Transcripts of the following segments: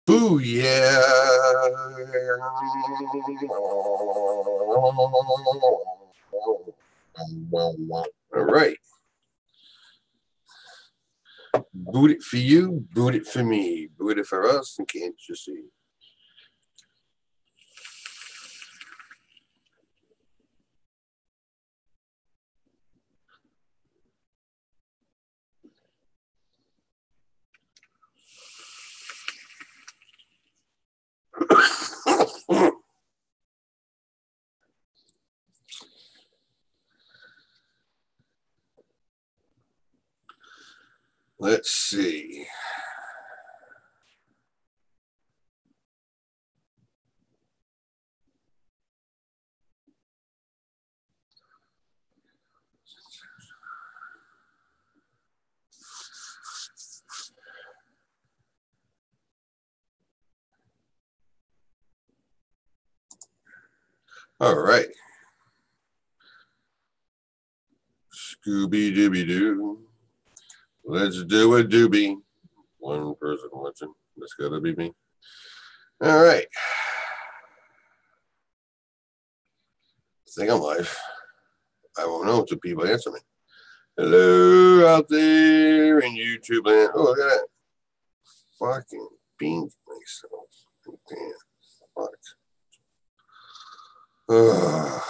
Booyah! All right. Boot it for you, boot it for me, boot it for us, and can't you see? Let's see. All right. Scooby-Dooby-Doo. Let's do a doobie. One person watching. That's got to be me. All right. I think I'm live. I won't know until people answer me. Hello out there in YouTube land. Oh, look at that. Fucking beans myself. Damn. Fuck. Ugh.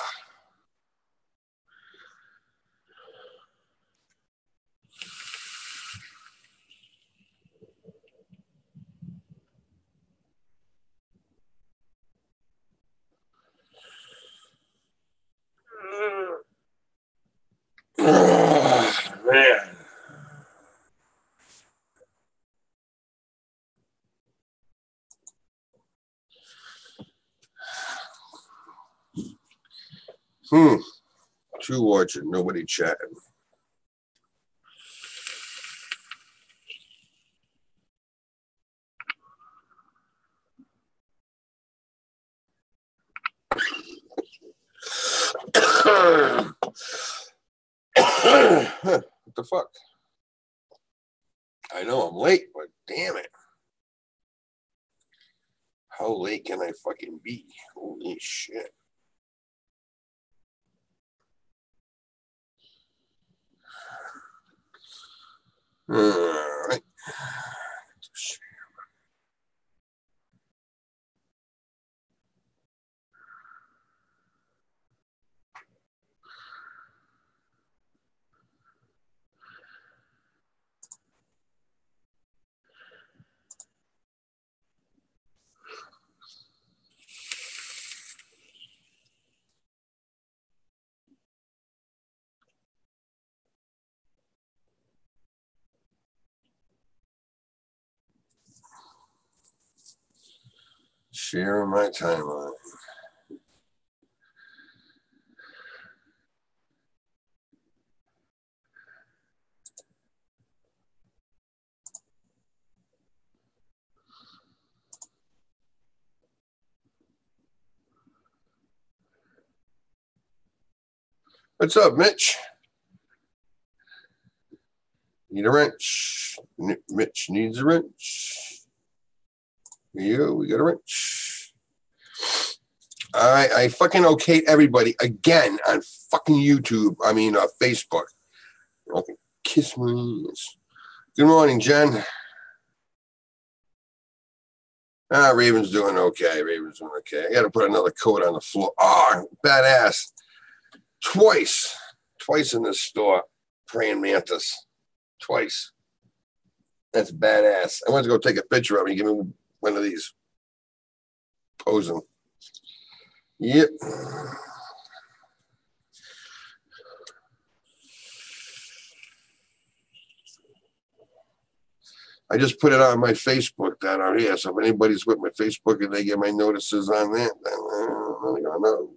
Man. Two watching, nobody chatting. What the fuck? I know I'm late, but damn it. How late can I fucking be? Holy shit. All right. Sharing my timeline. What's up, Mitch? Need a wrench? Mitch needs a wrench. Here we got a wrench. All right, I fucking okayed everybody again on fucking YouTube. I mean, Facebook. Okay, kiss my ass. Good morning, Jen. Raven's doing okay. Raven's doing okay. I got to put another coat on the floor. Oh, badass. Twice in this store. Praying mantis. Twice. That's badass. I went to go take a picture of me. Give me one of these. Posing. Yep. I just put it on my Facebook down on here. So if anybody's with my Facebook and they get my notices on that, then I don't know.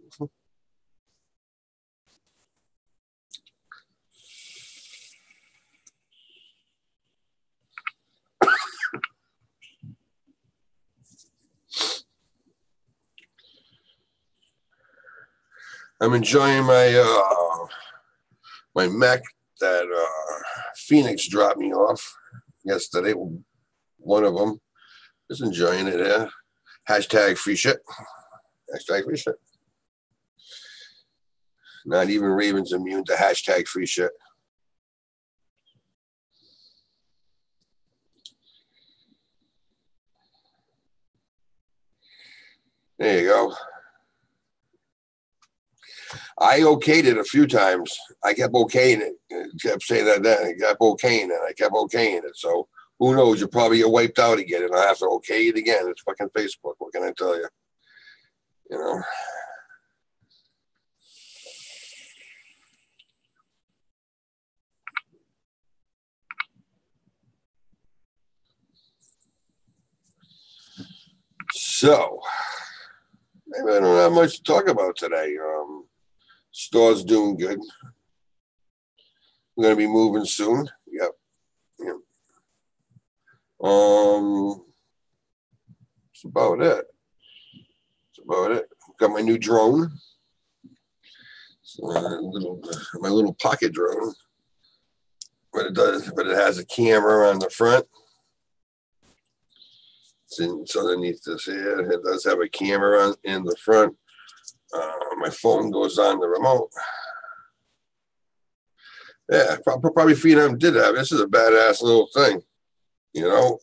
I'm enjoying my my Mac that Phoenix dropped me off yesterday. One of them. Just enjoying it, yeah. Hashtag free shit. Hashtag free shit. Not even Ravens immune to hashtag free shit. There you go. I okayed it a few times. I kept okaying it. Kept saying that. I kept okaying it. I kept okaying it. So who knows? You'll probably get wiped out again, and I have to okay it again. It's fucking Facebook. What can I tell you? You know. So maybe I don't have much to talk about today. Store's doing good. We're gonna be moving soon. Yep. That's about it. Got my new drone. My little pocket drone. But it has a camera on the front. It's underneath this here. It does have a camera in the front. My phone goes on the remote. Yeah, probably Phenom did have. This is a badass little thing. You know,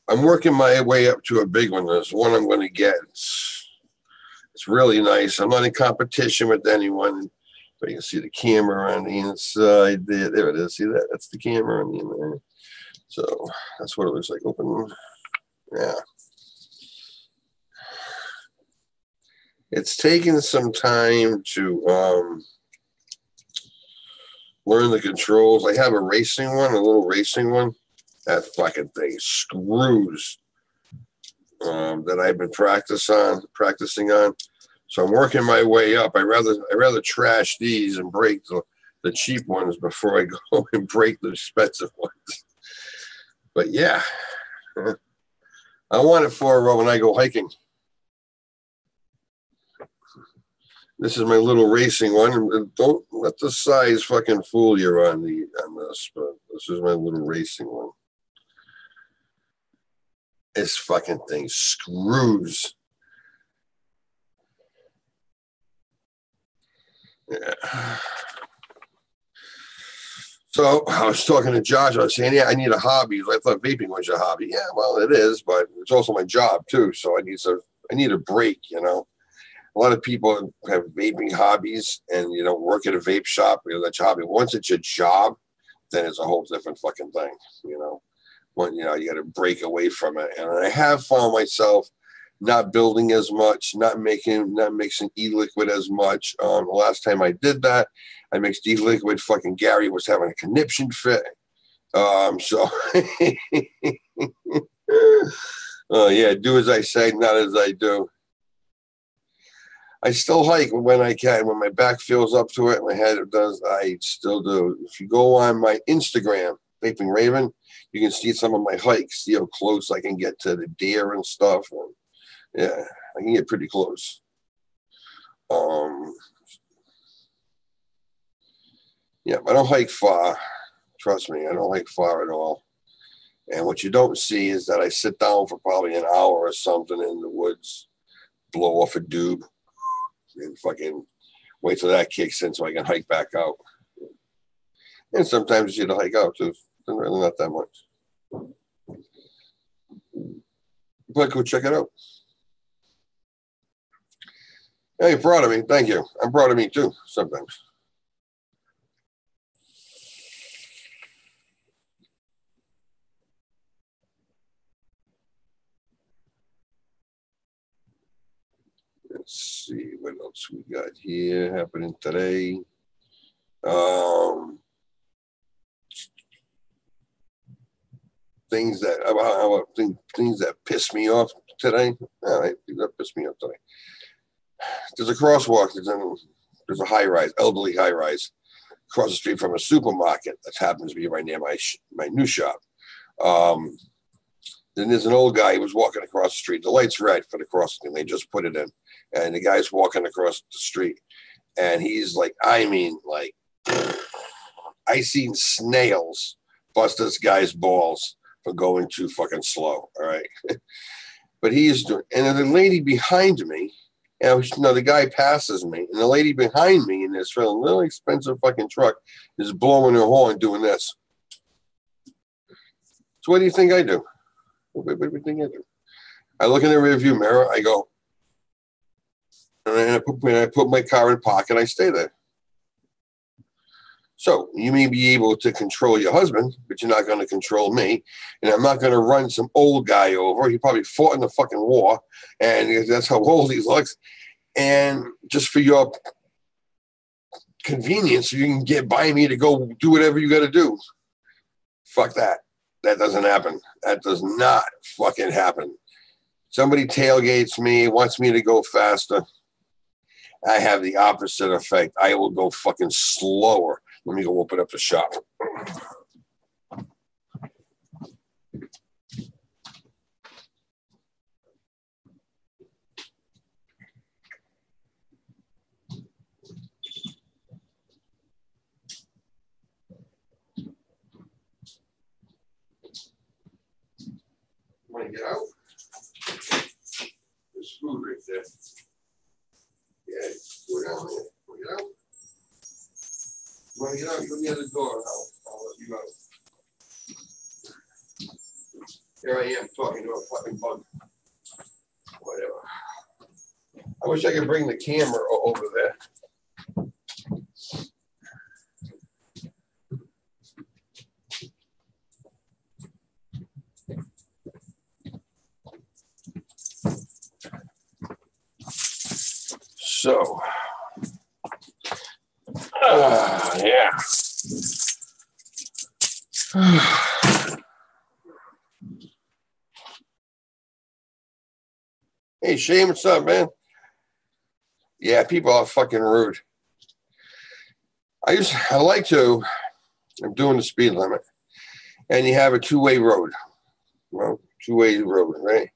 I'm working my way up to a big one. There's one I'm going to get. It's really nice. I'm not in competition with anyone. But you can see the camera on the inside there. There it is. See that? That's the camera on the inside. So that's what it looks like. Open. Yeah. It's taken some time to learn the controls. I have a racing one, a little racing one. That fucking thing screws that I've been practicing on. So I'm working my way up. I rather trash these and break the cheap ones before I go and break the expensive ones. But yeah, I want it for when I go hiking. This is my little racing one. Don't let the size fucking fool you on this, but this is my little racing one. This fucking thing screws. Yeah. So I was talking to Josh. I was saying, yeah, I need a hobby. I thought vaping was your hobby. Yeah, well, it is, but it's also my job too. So I need a break. You know, a lot of people have vaping hobbies, and you know, work at a vape shop. You know, that's your hobby. Once it's your job, then it's a whole different fucking thing. You know, when you got to break away from it. And I have found myself not building as much, not mixing e-liquid as much. The last time I did that, I mixed e-liquid. Fucking Gary was having a conniption fit. So yeah, do as I say, not as I do. I still hike when I can. When my back feels up to it, my head does, I still do. If you go on my Instagram, Vaping Raven, you can see some of my hikes, see how close I can get to the deer and stuff. And yeah, I can get pretty close. Yeah, I don't hike far. Trust me, I don't hike far at all. And what you don't see is that I sit down for probably an hour or something in the woods, blow off a doob, and fucking wait till that kicks in so I can hike back out. And sometimes you hike out too. Really not that much. But go check it out. Hey, you're proud of me. Thank you. I'm proud of me too, sometimes. Let's see what else we got here happening today. Things that piss me off today. All right, that pissed me off today. There's a crosswalk. There's a high rise, elderly high rise, across the street from a supermarket that happens to be right near my new shop. Then there's an old guy who was walking across the street. The light's red for the crossing. They just put it in. And the guy's walking across the street. And he's like, I mean, like I seen snails bust this guy's balls for going too fucking slow. All right. But he is doing, and the lady behind me, the guy passes me, and the lady behind me in this little expensive fucking truck is blowing her horn doing this. So what do you think I do? What do you think I do? I look in the rearview mirror, I go, and I put my car in pocket, I stay there. So you may be able to control your husband, but you're not going to control me. And I'm not going to run some old guy over. He probably fought in the fucking war, and that's how old he looks. And just for your convenience, you can get by me to go do whatever you got to do. Fuck that. That doesn't happen. That does not fucking happen. Somebody tailgates me, wants me to go faster. I have the opposite effect. I will go fucking slower. Let me go open up the shop. Want to get out? There's food right there. Yeah, go down there. Want to get out? You want to get out? You go near the door. I'll let you out. Here I am talking to a fucking bug. Whatever. I wish I could bring the camera over there. So, yeah. Hey, Shane, what's up, man? Yeah, people are fucking rude. I'm doing the speed limit, and you have a two-way road. Well, two-way road, right?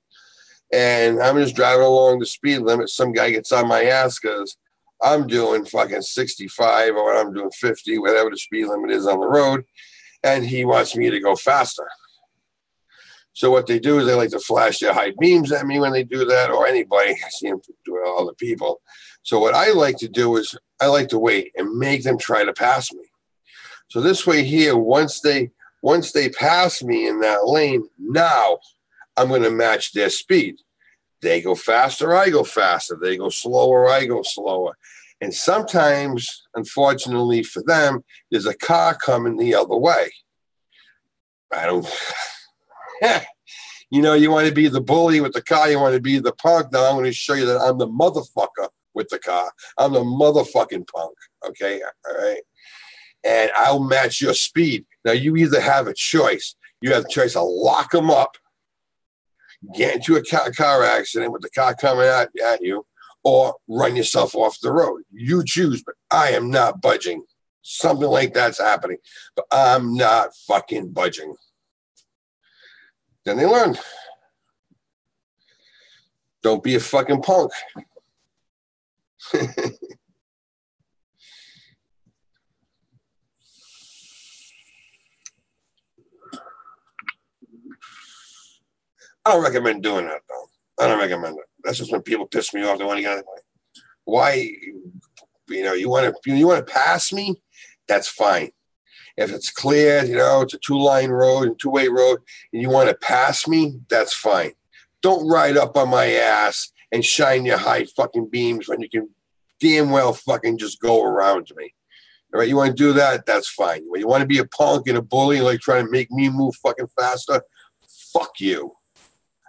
And I'm just driving along the speed limit. Some guy gets on my ass because I'm doing fucking 65 or I'm doing 50, whatever the speed limit is on the road. And he wants me to go faster. So what they do is they like to flash their high beams at me when they do that, or anybody. I see them do it all the people. So what I like to do is I like to wait and make them try to pass me. So this way here, once they pass me in that lane, now I'm going to match their speed. They go faster, I go faster. They go slower, I go slower. And sometimes, unfortunately for them, there's a car coming the other way. I don't, you want to be the bully with the car. You want to be the punk. Now I'm going to show you that I'm the motherfucker with the car. I'm the motherfucking punk. Okay. All right. And I'll match your speed. Now you either have a choice. You have a choice to lock them up, get into a car accident with the car coming at you, or run yourself off the road. You choose, but I am not budging. Something like that's happening, but I'm not fucking budging. Then they learn. Don't be a fucking punk. I don't recommend doing that, though. I don't recommend it. That's just when people piss me off. They want to get out of the way. Why? You want to pass me? That's fine. If it's clear, it's a two-line road, a two-way road, and you want to pass me, that's fine. Don't ride up on my ass and shine your high fucking beams when you can damn well fucking just go around me. All right, you want to do that? That's fine. When you want to be a punk and a bully, like trying to make me move fucking faster, fuck you.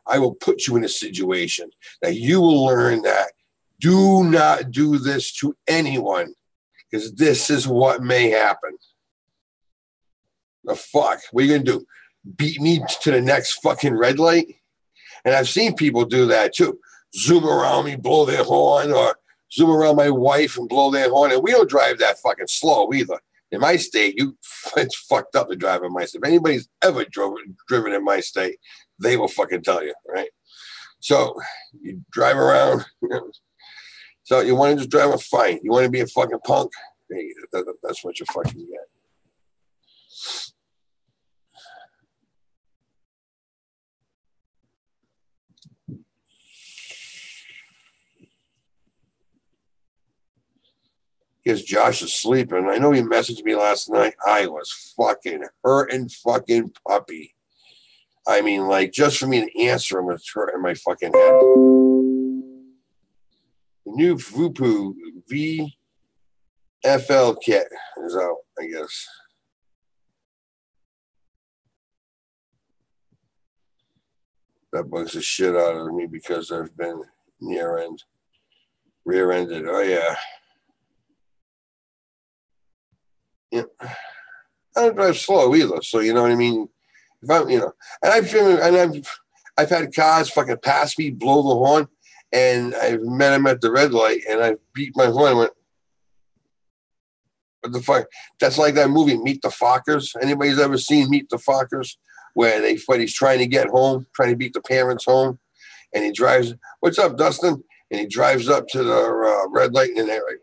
I will put you in a situation that you will learn that do not do this to anyone, because this is what may happen. The fuck? What are you going to do? Beat me to the next fucking red light? And I've seen people do that too. Zoom around me, blow their horn, or zoom around my wife and blow their horn. And we don't drive that fucking slow either. In my state, it's fucked up to drive in my state. If anybody's ever driven in my state, they will fucking tell you, right? So you drive around. So you want to just drive a fight. You want to be a fucking punk? Hey, that's what you fucking get. Guess Josh is sleeping. I know he messaged me last night. I was fucking hurting fucking puppy. I mean, like, just for me to answer him was hurting my fucking head. The new Vupu VFL kit is out, I guess. That bugs the shit out of me because I've been rear-ended. Oh, yeah. Yeah. I don't drive slow either, so you know what I mean. If I'm, I've had cars fucking pass me, blow the horn, and I've met him at the red light, and I beat my horn. And went, what the fuck? That's like that movie, Meet the Fockers. Anybody's ever seen Meet the Fockers, where he's trying to get home, trying to beat the parents home, and he drives. What's up, Dustin? And he drives up to the red light, and they're like,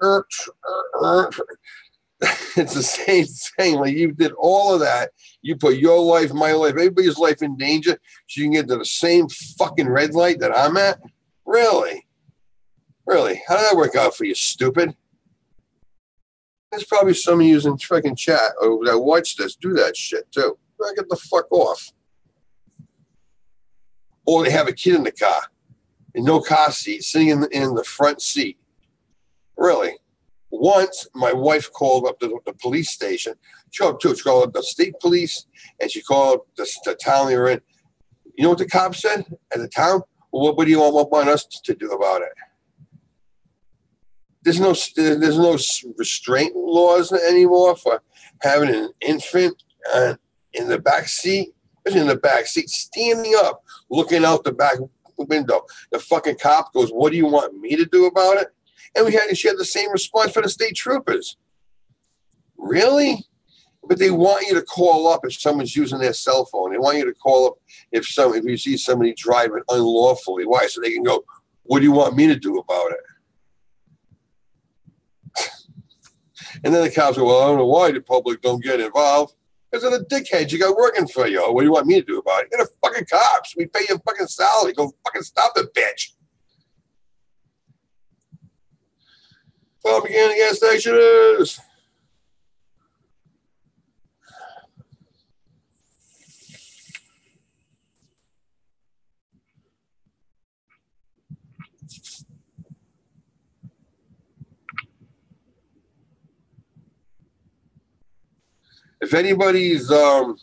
it's the same thing. Like, you did all of that. You put your life, my life, everybody's life in danger so you can get to the same fucking red light that I'm at? Really? Really? How did that work out for you, stupid? There's probably some of you in fucking chat that watch this do that shit too. Get the fuck off. Or they have a kid in the car and no car seat, sitting in the front seat. Really? Once, my wife called up the police station. She called up the state police, and she called the town they were in. You know what the cops said at the town? Well, what do you want us to do about it? There's no restraint laws anymore for having an infant in the back seat, standing up, looking out the back window. The fucking cop goes, "What do you want me to do about it?" And she had the same response for the state troopers. Really? But they want you to call up if someone's using their cell phone. They want you to call up if you see somebody driving unlawfully. Why? So they can go, "What do you want me to do about it?" And then the cops go, "Well, I don't know why the public don't get involved. Because of the dickheads you got working for you. What do you want me to do about it? Get a fucking cops. We pay you a fucking salary. Go fucking stop the bitch." Propaganda gas stations. If anybody's on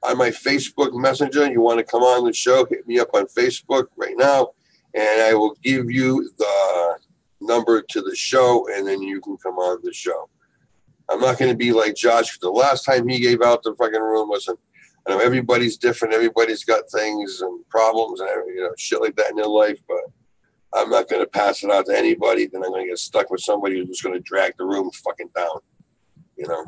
my Facebook Messenger, you want to come on the show, hit me up on Facebook right now, and I will give you the number to the show, and then you can come on the show. I'm not going to be like Josh. The last time he gave out the fucking room, listen, I know everybody's different. Everybody's got things and problems and shit like that in their life, but I'm not going to pass it out to anybody. Then I'm going to get stuck with somebody who's going to drag the room fucking down, you know.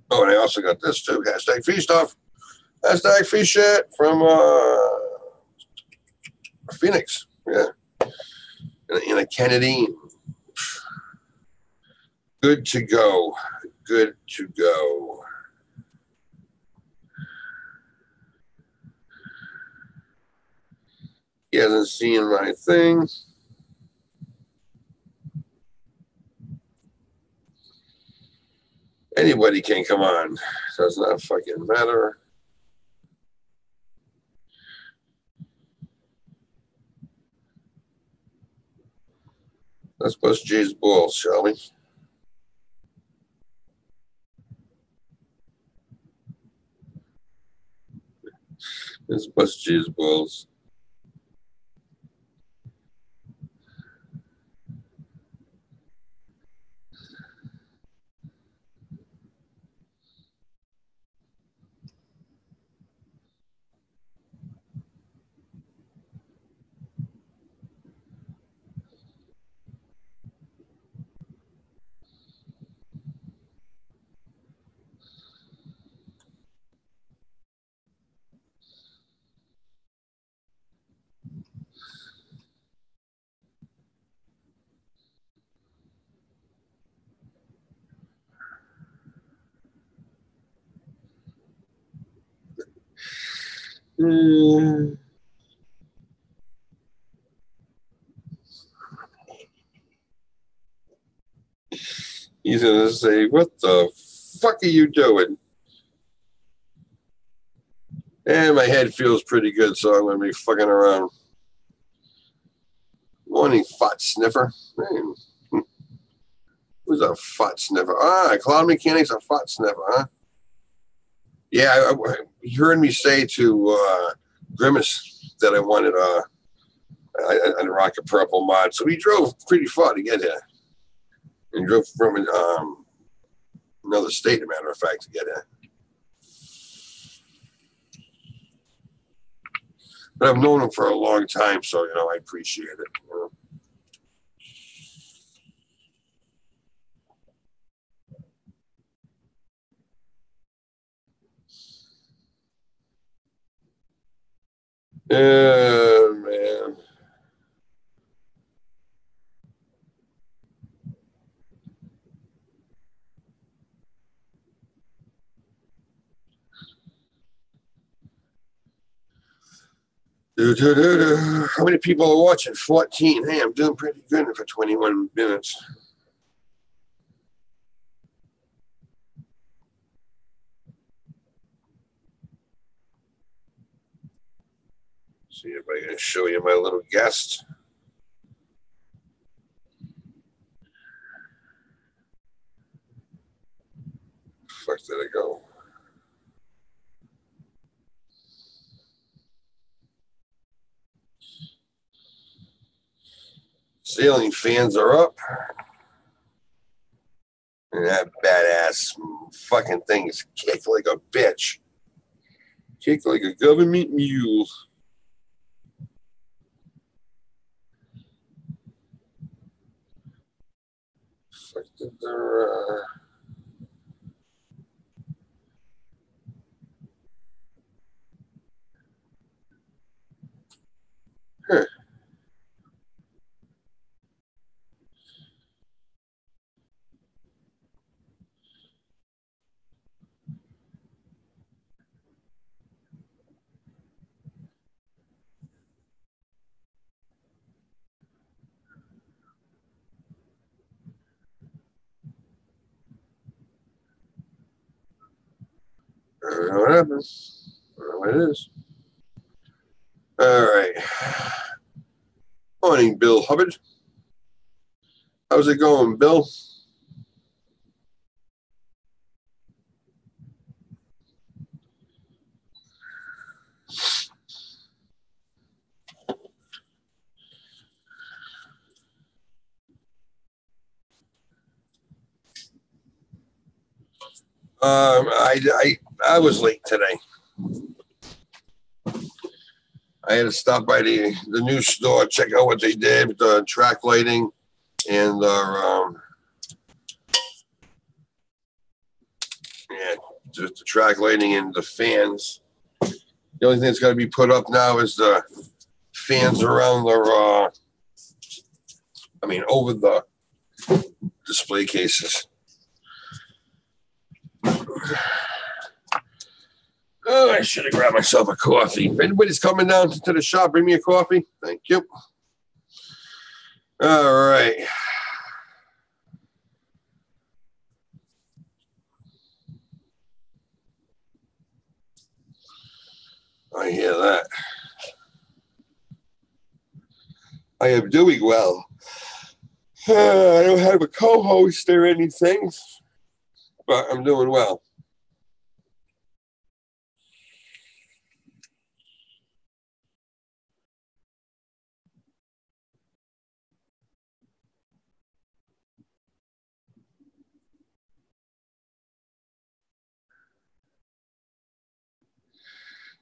Oh, and I also got this too. Hashtag free stuff. Hashtag free shit from Phoenix. Yeah. In a Kennedy. Good to go. Good to go. He hasn't seen my thing. Anybody can come on. Does not fucking matter. Let's bust Jay's balls, shall we? Let's bust Jay's balls. Mm. He's gonna say, "What the fuck are you doing?" And my head feels pretty good, so I'm gonna be fucking around. Morning, fat sniffer. Man. Who's a fat sniffer? Ah, Cloud Mechanics, a fat sniffer, huh? Yeah, you heard me say to Grimace that I wanted a Rocket Purple mod, so we drove pretty far to get here. And drove from another state, as a matter of fact, to get here. But I've known him for a long time, so I appreciate it. Yeah, man. How many people are watching? 14. Hey, I'm doing pretty good for 21 minutes. See if I can show you my little guest. Fuck did I go? Ceiling fans are up. And that badass fucking thing is kicked like a bitch. Kicked like a government mule. Fuck did there, huh. I don't know what happens. I don't know what it is. All right. Morning, Bill Hubbard. How's it going, Bill? I was late today. I had to stop by the new store, check out what they did with the track lighting and just the track lighting and the fans. The only thing that's got to be put up now is the fans around the, over the display cases. Oh, I should have grabbed myself a coffee. If anybody's coming down to the shop, bring me a coffee. Thank you. All right. I hear that. I am doing well. I don't have a co-host or anything, but I'm doing well.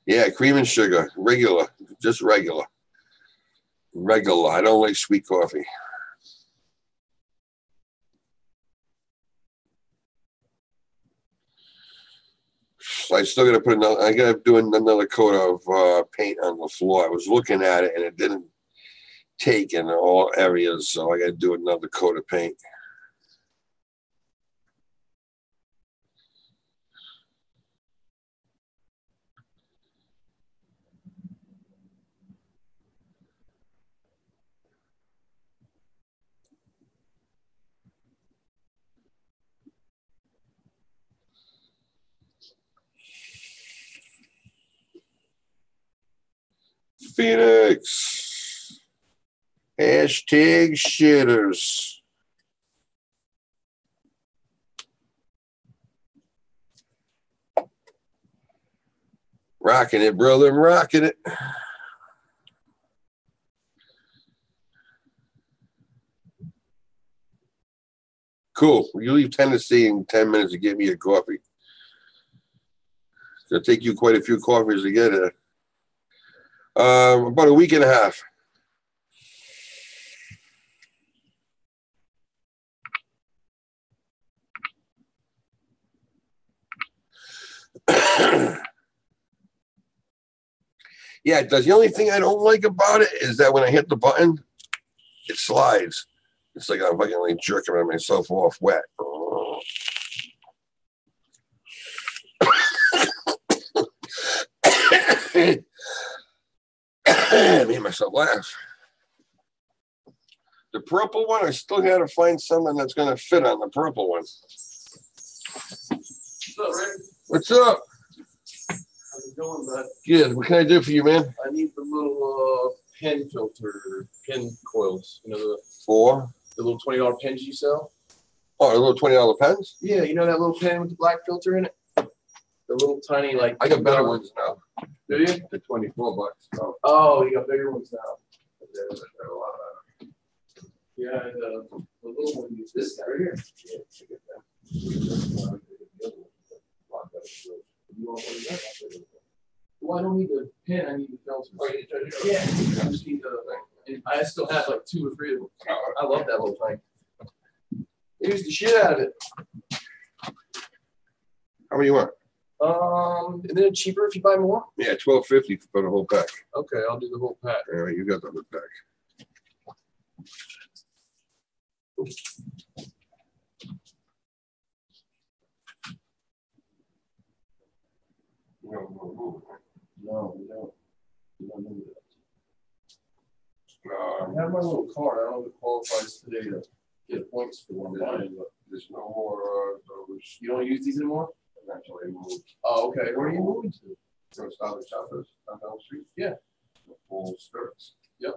Yeah, cream and sugar, regular, just regular. Regular. I don't like sweet coffee. I still got to put another. I got to do another coat of paint on the floor. I was looking at it and it didn't take in all areas, so I got to do another coat of paint. Phoenix. Hashtag shitters. Rocking it, brother. I'm rocking it. Cool. You leave Tennessee in 10 minutes to get me a coffee. It's going to take you quite a few coffees to get it. About a week and a half. Yeah, it does. The only thing I don't like about it is that when I hit the button, it slides. It's like I'm fucking like jerking myself off wet. I made myself laugh. The purple one, I still got to find something that's going to fit on the purple one. What's up, Rick? What's up? How's it going, bud? Good. What can I do for you, man? I need the little pen filter, pen coils. You know, the little $20 pens you sell? Oh, the little $20 pens? Yeah, you know that little pen with the black filter in it? The little tiny, like... I got better ones now. Do you? They're $24. Oh, you got bigger ones now. They're a lot better. Yeah, the little one is this guy right here. Yeah, I get that. You want one of that? Well, I don't need the pen, I need the filter. Oh, you need to yeah, I just need the... I still have like 2 or 3 of them. I love that little thing. Use the shit out of it. How many you want? And then cheaper if you buy more? Yeah, $12.50 for the whole pack. Okay, I'll do the whole pack. All right, you got the whole pack. No, we don't. We don't need it. I I have my little card. I don't know if it qualifies today to get points for one buying, but there's no more those. You don't use these anymore? Eventually moved. Oh, okay. Where are you moving to? So Stop and Shoppers on Elm Street. Yeah. The full skirts. Yep.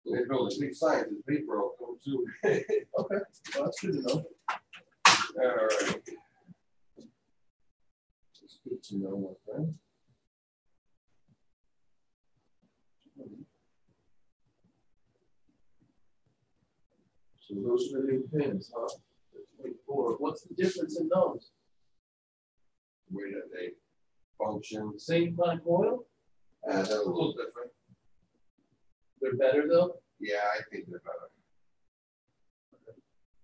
They build a big sign. It's big, bro. Come to. Okay. Well, that's good to know. All right. It's good to know, my friend. So those are the new pins, huh? 24. What's the difference in those? The way that they function. Same kind of coil? They're a little different. They're better though? Yeah, I think they're better.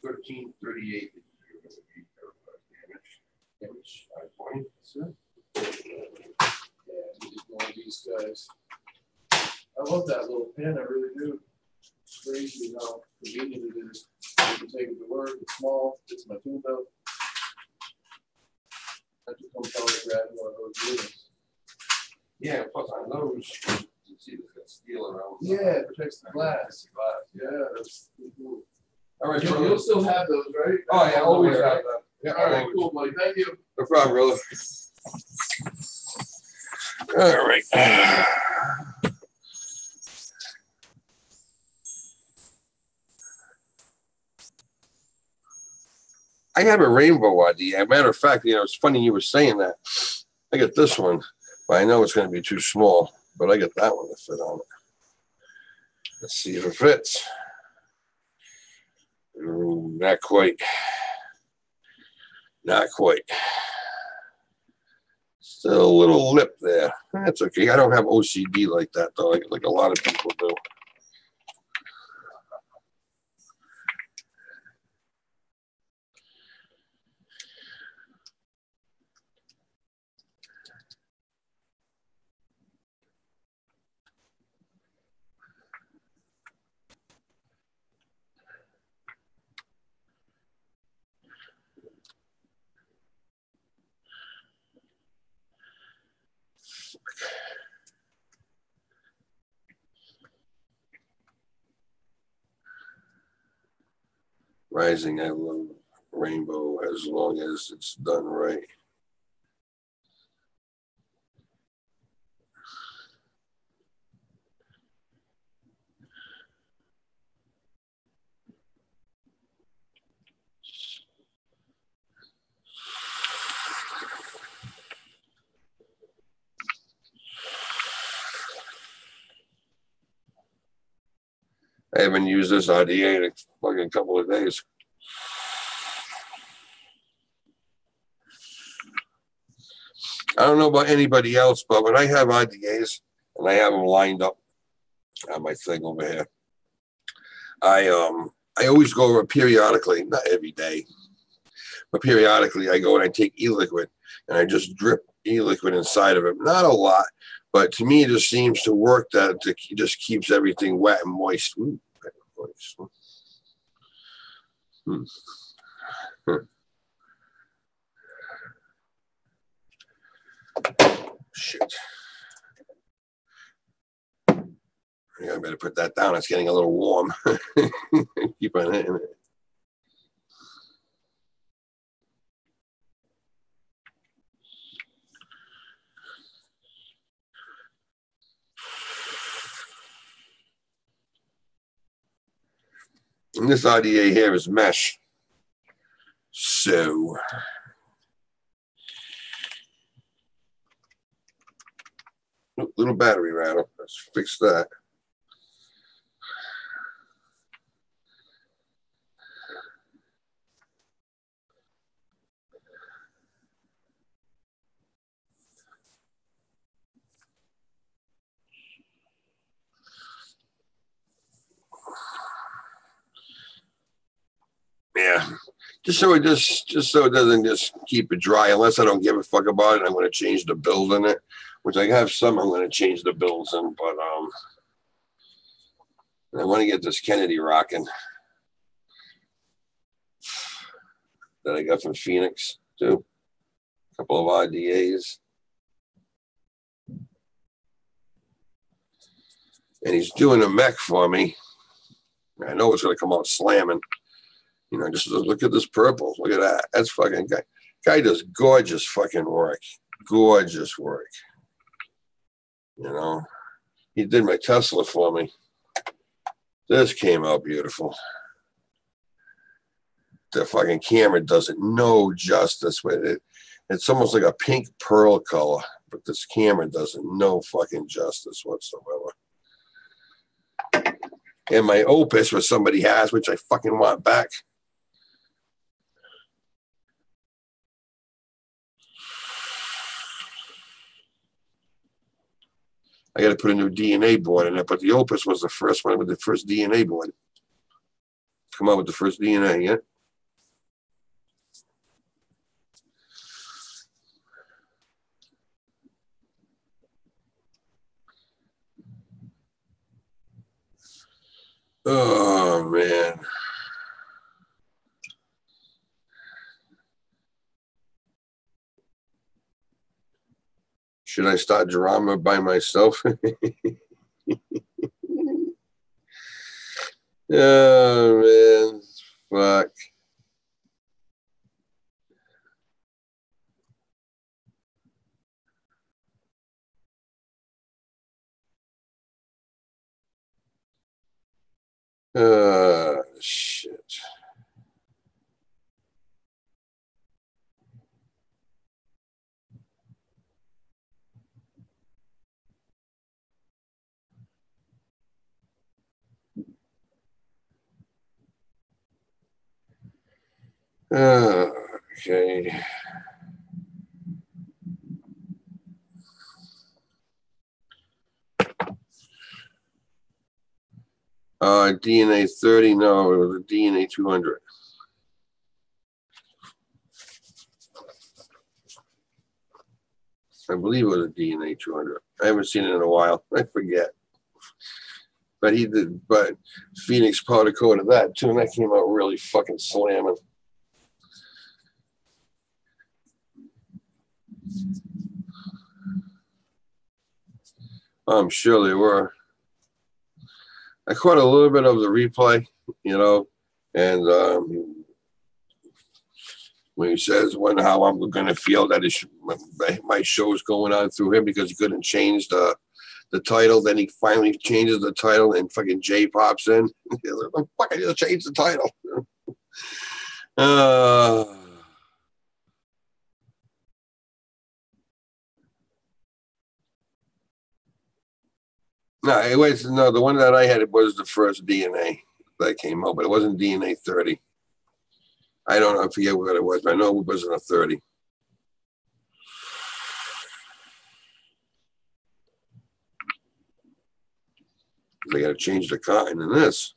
1338 damage 520. Sure. Yeah, just one of these guys. I love that little pen, I really do. It's crazy how convenient it is. I can take it to work, it's small, it's my tool belt. I just come down and grab one of those units. Yeah, plus on those, you see there's got steel around. Yeah, it protects the glass. Yeah, that's pretty cool. All right, You'll still have those, right? Oh, yeah, always have right? that. Yeah, All right, always. cool, buddy. Thank you. No problem, brother. All right. I have a rainbow idea. Matter of fact, it's funny you were saying that. I got this one, but I know it's going to be too small. But I got that one to fit on it. Let's see if it fits. Not quite. Not quite. Still a little lip there. That's okay. I don't have OCD like that, though, like a lot of people do. Rising, I love rainbow as long as it's done right. I haven't used this RDA in a fucking couple of days. I don't know about anybody else, but when I have RDAs and I have them lined up on my thing over here, I always go over periodically, not every day, but periodically I go and I take e-liquid and I just drip e-liquid inside of it. Not a lot, but to me it just seems to work that it just keeps everything wet and moist. Ooh, moist. Shit. I better put that down. It's getting a little warm. Keep on hitting it. And this RDA here is mesh. So little battery rattle. Let's fix that. Yeah, just so it doesn't just keep it dry. Unless I don't give a fuck about it, I'm going to change the build in it. Which I have some. I'm going to change the builds in, but I want to get this Kennedy rocking that I got from Phoenix too. A couple of RDAs, and he's doing a mech for me. I know it's going to come out slamming. You know, just look at this purple. Look at that. That's fucking guy. Guy does gorgeous fucking work. Gorgeous work. You know, he did my Tesla for me. This came out beautiful. The fucking camera does it no justice with it. It's almost like a pink pearl color, but this camera does it no fucking justice whatsoever. And my Opus, which somebody has, which I fucking want back. I got to put a new DNA board in it, but the Opus was the first one with the first DNA board. Come out with the first DNA, yeah? Oh, man. Should I start drama by myself? Oh, man. Fuck. Shit. Okay. DNA 30, no, it was a DNA 200. I believe it was a DNA 200. I haven't seen it in a while. I forget. But he did, but Phoenix powder coated that too, and that came out really fucking slamming. I'm sure they were. I caught a little bit of the replay, you know, and when he says how I'm going to feel that my show's going on through him because he couldn't change the title. Then he finally changes the title and fucking Jay pops in. He's like, oh, fuck, I just changed the title. No, it was no. The one that I had was the first DNA that came out, but it wasn't DNA 30. I don't know. I forget what it was, but I know it wasn't a 30. They got to change the cotton in this.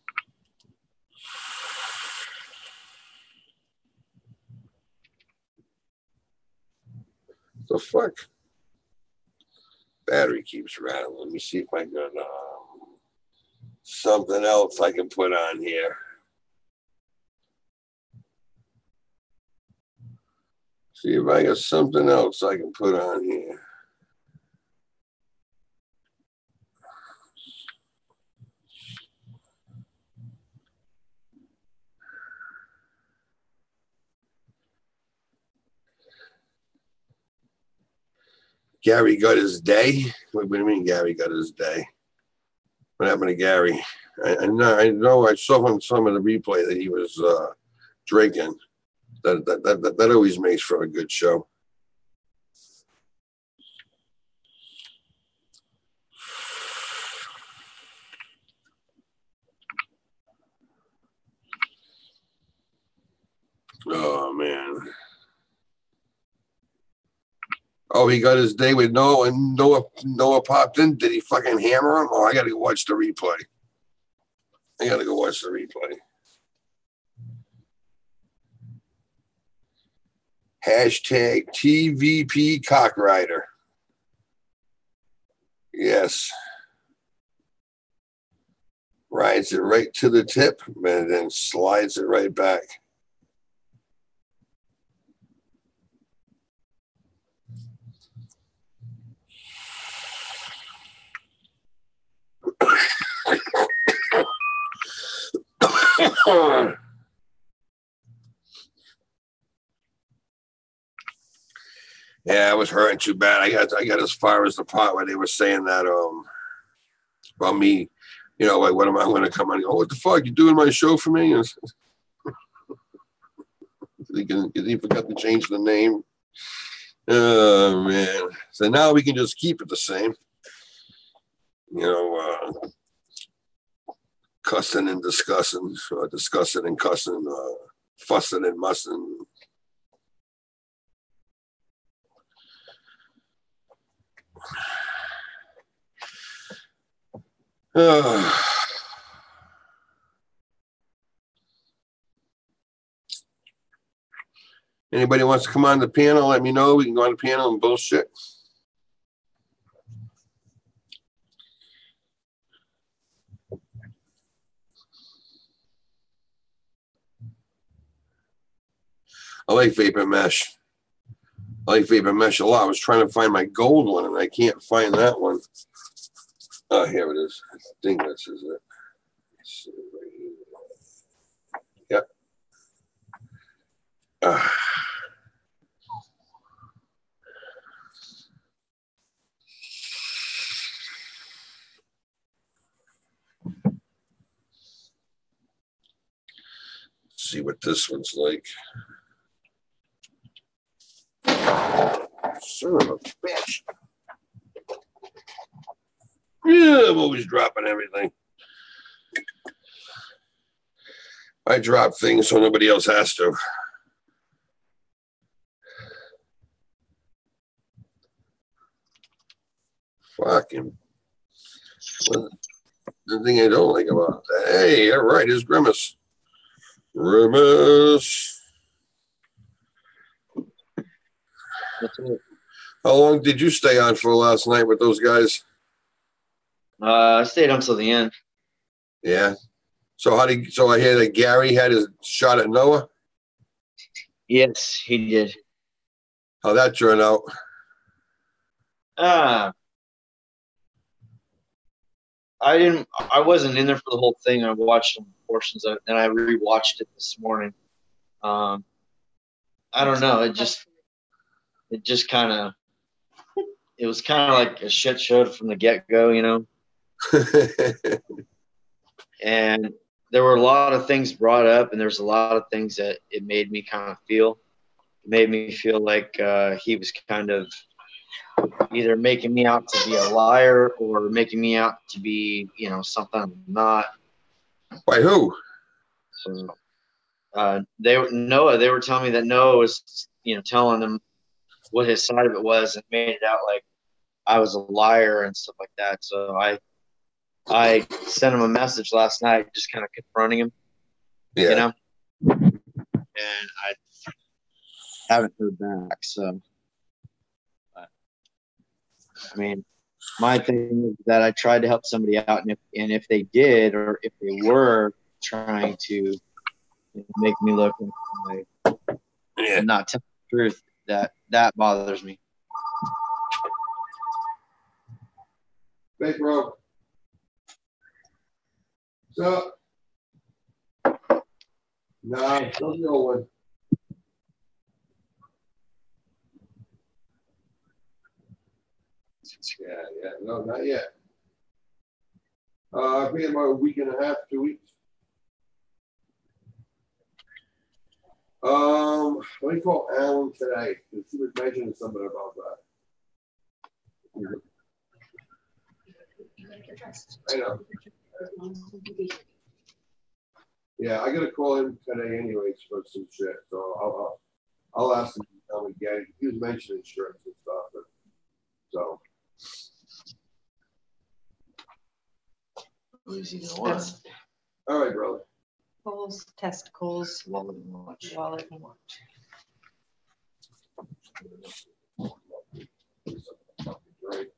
The fuck? Battery keeps rattling. Let me see if I got something else I can put on here. See if I got something else I can put on here. Gary got his day. What do you mean Gary got his day? What happened to Gary? I know I saw on some of the replay that he was drinking. That always makes for a good show. Oh man. Oh, he got his day with Noah, and Noah popped in. Did he fucking hammer him? Oh, I gotta go watch the replay. Hashtag TVP Cockrider. Yes. Rides it right to the tip and then slides it right back. Yeah, I was hurting too bad. I got as far as the part where they were saying that about me, you know, like what am I going to come on and go, what the fuck, you doing my show for me? And he forgot to change the name. Oh man. So now we can just keep it the same. You know, cussing and discussing, discussing and cussing, fussing and mussing. Anybody wants to come on the panel, let me know. We can go on the panel and bullshit. I like Vapor Mesh. I like Vapor Mesh a lot. I was trying to find my gold one, and I can't find that one. Oh, here it is. I think this is it. Yep. See what this one's like. Son of a bitch. Yeah, I'm always dropping everything. I drop things so nobody else has to. Fucking. The thing I don't like about that. Hey, all right, here's Grimace. Grimace. How long did you stay on for last night with those guys? I stayed until the end. Yeah. So I hear that Gary had his shot at Noah? Yes, he did. How'd that turn out? I wasn't in there for the whole thing. I watched some portions of it, and I rewatched it this morning. I don't know. It just kind of, it was kind of like a shit show from the get-go, you know? And there were a lot of things brought up, and there's a lot of things that it made me kind of feel. It made me feel like he was kind of either making me out to be a liar or making me out to be, something I'm not. By who? So, they were telling me that Noah was, telling them what his side of it was and made it out like I was a liar and stuff like that. So I sent him a message last night, just kind of confronting him, Yeah. and I haven't heard back. So, but, I mean, my thing is that I tried to help somebody out, and if they did, or if they were trying to make me look like and not tell the truth, that bothers me. Big bro. So, no, don't know one. Yeah, no, not yet. I think about a week and a half, 2 weeks. Let me call Alan today because he was mentioning something about that. I know. Yeah, I gotta call him today anyways for some shit. So I'll ask him to tell me again. He was mentioning insurance and stuff. So. All right, brother. Testicles, testicles, wallet and watch. Wallet and watch. Right.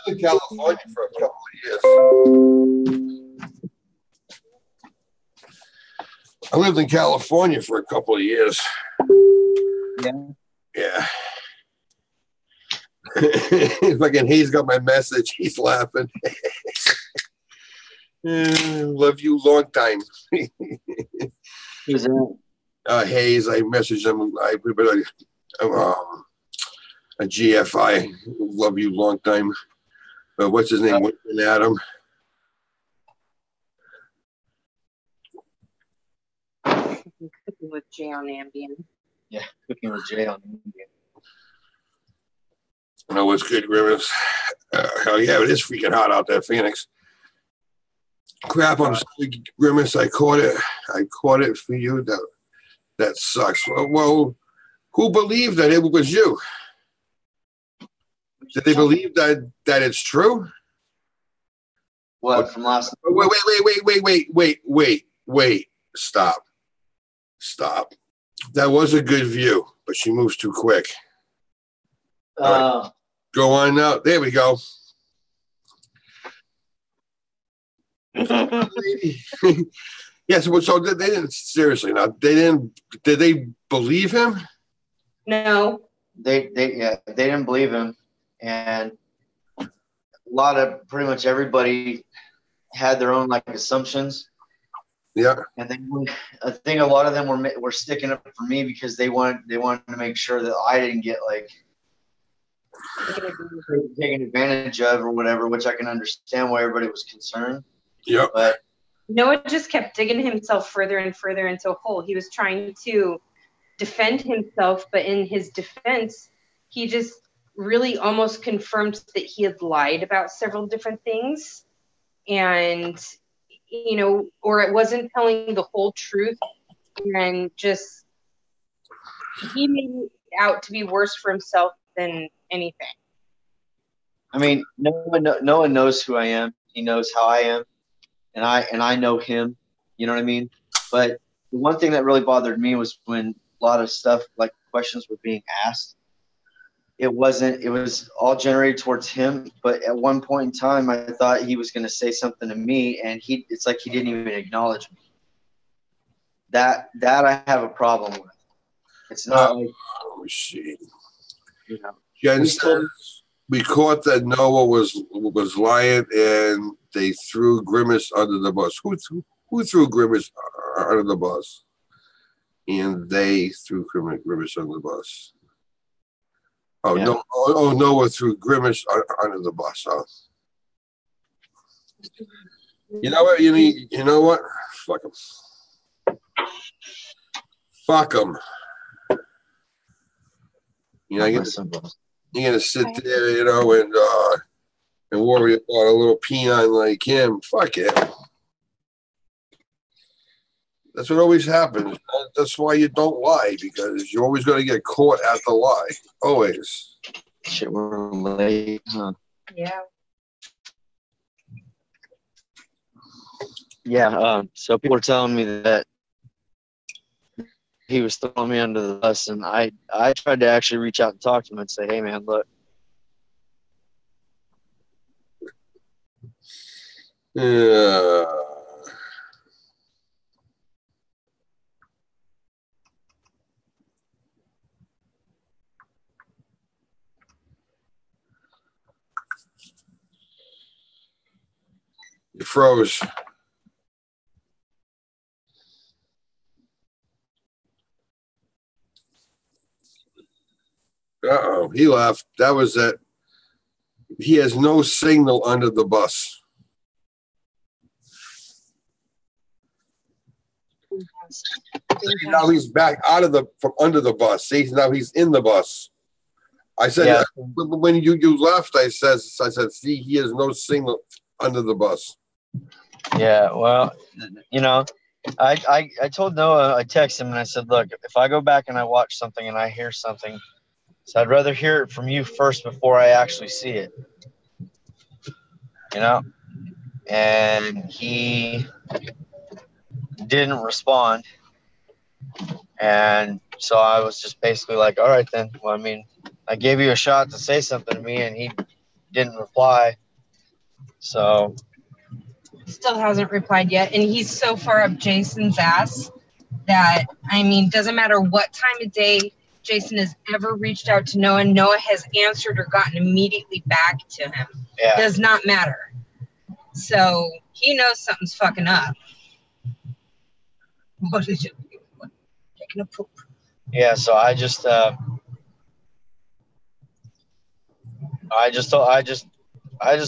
In California for a couple of years. I lived in California for a couple of years. Yeah. Fucking he's got my message. He's laughing. Love you long time. Who's that? Hayes, I messaged him. A GFI. Love you long time. What's his name? Adam. Cooking with Jay on Ambien. Yeah, cooking with Jay on Ambien. I know what's good, Grimace. Hell yeah, it is freaking hot out there, Phoenix. Crap, I'm sorry, Grimace. I caught it. I caught it for you. That sucks. Well, who believed that it was you? Did they believe that it's true? What from last? Wait. Stop. That was a good view, but she moves too quick. Right. Go on now. There we go. Yes. So they didn't seriously. Now they didn't. Did they believe him? No. They didn't believe him, and a lot of pretty much everybody had their own assumptions. Yeah. And then I think a lot of them were sticking up for me because they wanted to make sure that I didn't get taken advantage of or whatever, which I can understand why everybody was concerned. Yeah. But Noah just kept digging himself further and further into a hole. He was trying to defend himself, but in his defense, he just really almost confirmed that he had lied about several different things. And or it wasn't telling the whole truth, and just he made it out to be worse for himself than anything. I mean, no one knows who I am. He knows how I am, and I know him. You know what I mean? But the one thing that really bothered me was when a lot of stuff questions were being asked. It was all generated towards him, but at one point in time, I thought he was going to say something to me, and it's like he didn't even acknowledge me. That I have a problem with. It's not Oh, shit. You know. Jen says, we caught that Noah was lying, and they threw Grimace under the bus. Who threw Grimace under the bus? And they threw Grimace under the bus. Oh, Yeah. no. Oh, Noah threw Grimace under the bus. Oh. You know what? You know what? Fuck him. Fuck him. You know, you're gonna sit there, you know, and worry about a little peon like him. Fuck it. That's what always happens. That's why you don't lie, because you're always going to get caught at the lie. Always. Shit, we're late, huh? Yeah. Yeah, so people were telling me that he was throwing me under the bus, and I tried to actually reach out and talk to him and say, hey, man, look. Yeah. You froze. Uh-oh, he left. That was it. He has no signal under the bus. See, now he's back out of from under the bus. See, now he's in the bus. I said, Yeah. When you left, I said, see, he has no signal under the bus. Yeah, well, you know, I told Noah, I texted him and I said, look, if I go back and I watch something and I hear something, so I'd rather hear it from you first before I actually see it. You know? And he didn't respond. And so I was just basically like, all right, then. Well, I mean, I gave you a shot to say something to me and he didn't reply. So Still hasn't replied yet. And he's so far up Jason's ass that, I mean, doesn't matter what time of day Jason has ever reached out to Noah. Noah has answered or gotten immediately back to him. yeah. Does not matter. So he knows something's fucking up. What is it? Taking a poop. Yeah, so I just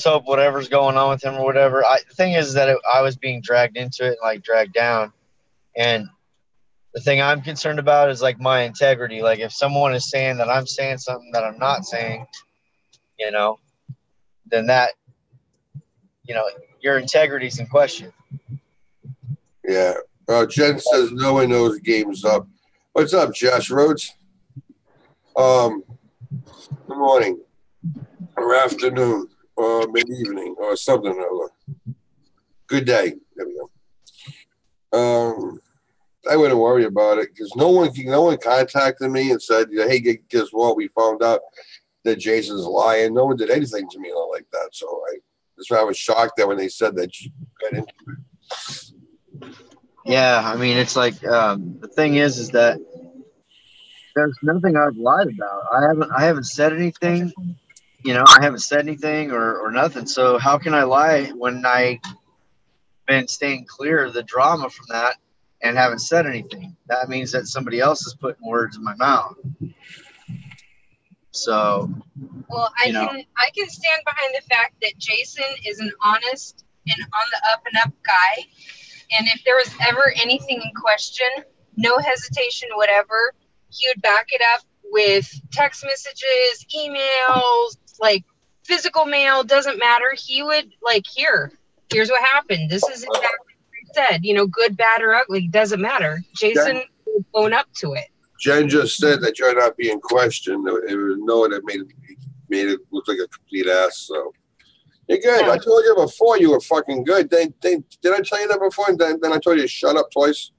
hope whatever's going on with him or whatever. The thing is that I was being dragged into it, like dragged down, and the thing I'm concerned about is like my integrity. Like if someone is saying that I'm saying something that I'm not saying, you know, then that, you know, your integrity's in question. Yeah. Jen says no one knows game's up. What's up, Josh Rhodes? Good morning, or afternoon, or mid-evening, or something or other. Good day. There we go. I wouldn't worry about it because no one contacted me and said, hey, guess what? We found out that Jason's lying. No one did anything to me like that. So that's why I was shocked that when they said that you got into it. Yeah, I mean, it's like the thing is that there's nothing I've lied about. I haven't said anything. You know, I haven't said anything or nothing. So how can I lie when I've been staying clear of the drama from that and haven't said anything? That means that somebody else is putting words in my mouth. So, well, I can stand behind the fact that Jason is an honest and on the up and up guy. And if there was ever anything in question, no hesitation, whatever, he would back it up with text messages, emails, like physical mail, doesn't matter. He would like, here's what happened. This is exactly what he said, you know, good, bad, or ugly, doesn't matter. Jason would own up to it. Jen just said that you're not being questioned. It was Noah that made it look like a complete ass. So you're good. Yeah. I told you before you were fucking good. Did I tell you that before? And then I told you to shut up twice.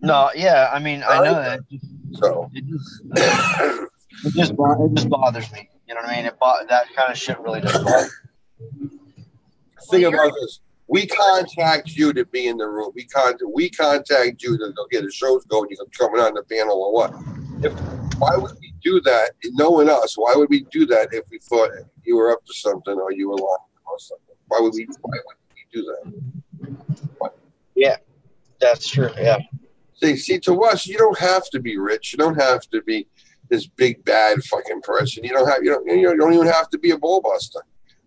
no, yeah, I mean, I know that. So It just bothers me. You know what I mean? That kind of shit really does bother me. think about this. We contact you to be in the room. We contact you to get the shows going. You can come on the panel or what? Why would we do that? Knowing us, why would we do that if we thought you were up to something or you were lying or something? Why would we do that? What? Yeah, that's true. Yeah. See, to us, you don't have to be rich. You don't have to be. this big bad fucking person. You don't even have to be a bull buster.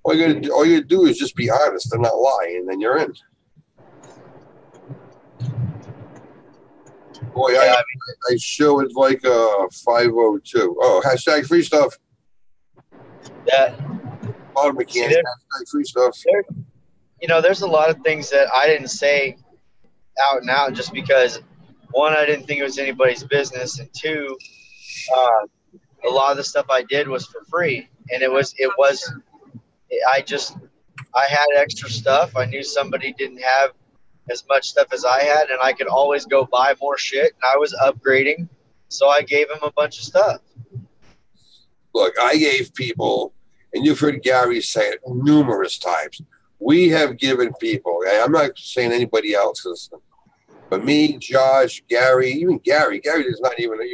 All you gotta do is just be honest and not lie, and then you're in. Boy, Yeah, I sure would like a 502. Oh, hashtag free stuff. that Paul McCann, hashtag free stuff. there's a lot of things that I didn't say out and out just because, one, I didn't think it was anybody's business, and two, a lot of the stuff I did was for free, and I had extra stuff. I knew somebody didn't have as much stuff as I had, and I could always go buy more shit, and I was upgrading, so I gave him a bunch of stuff. Look, I gave people, and you've heard Gary say it numerous times, we have given people, I'm not saying anybody else's, but me, Josh, Gary, even Gary is not even a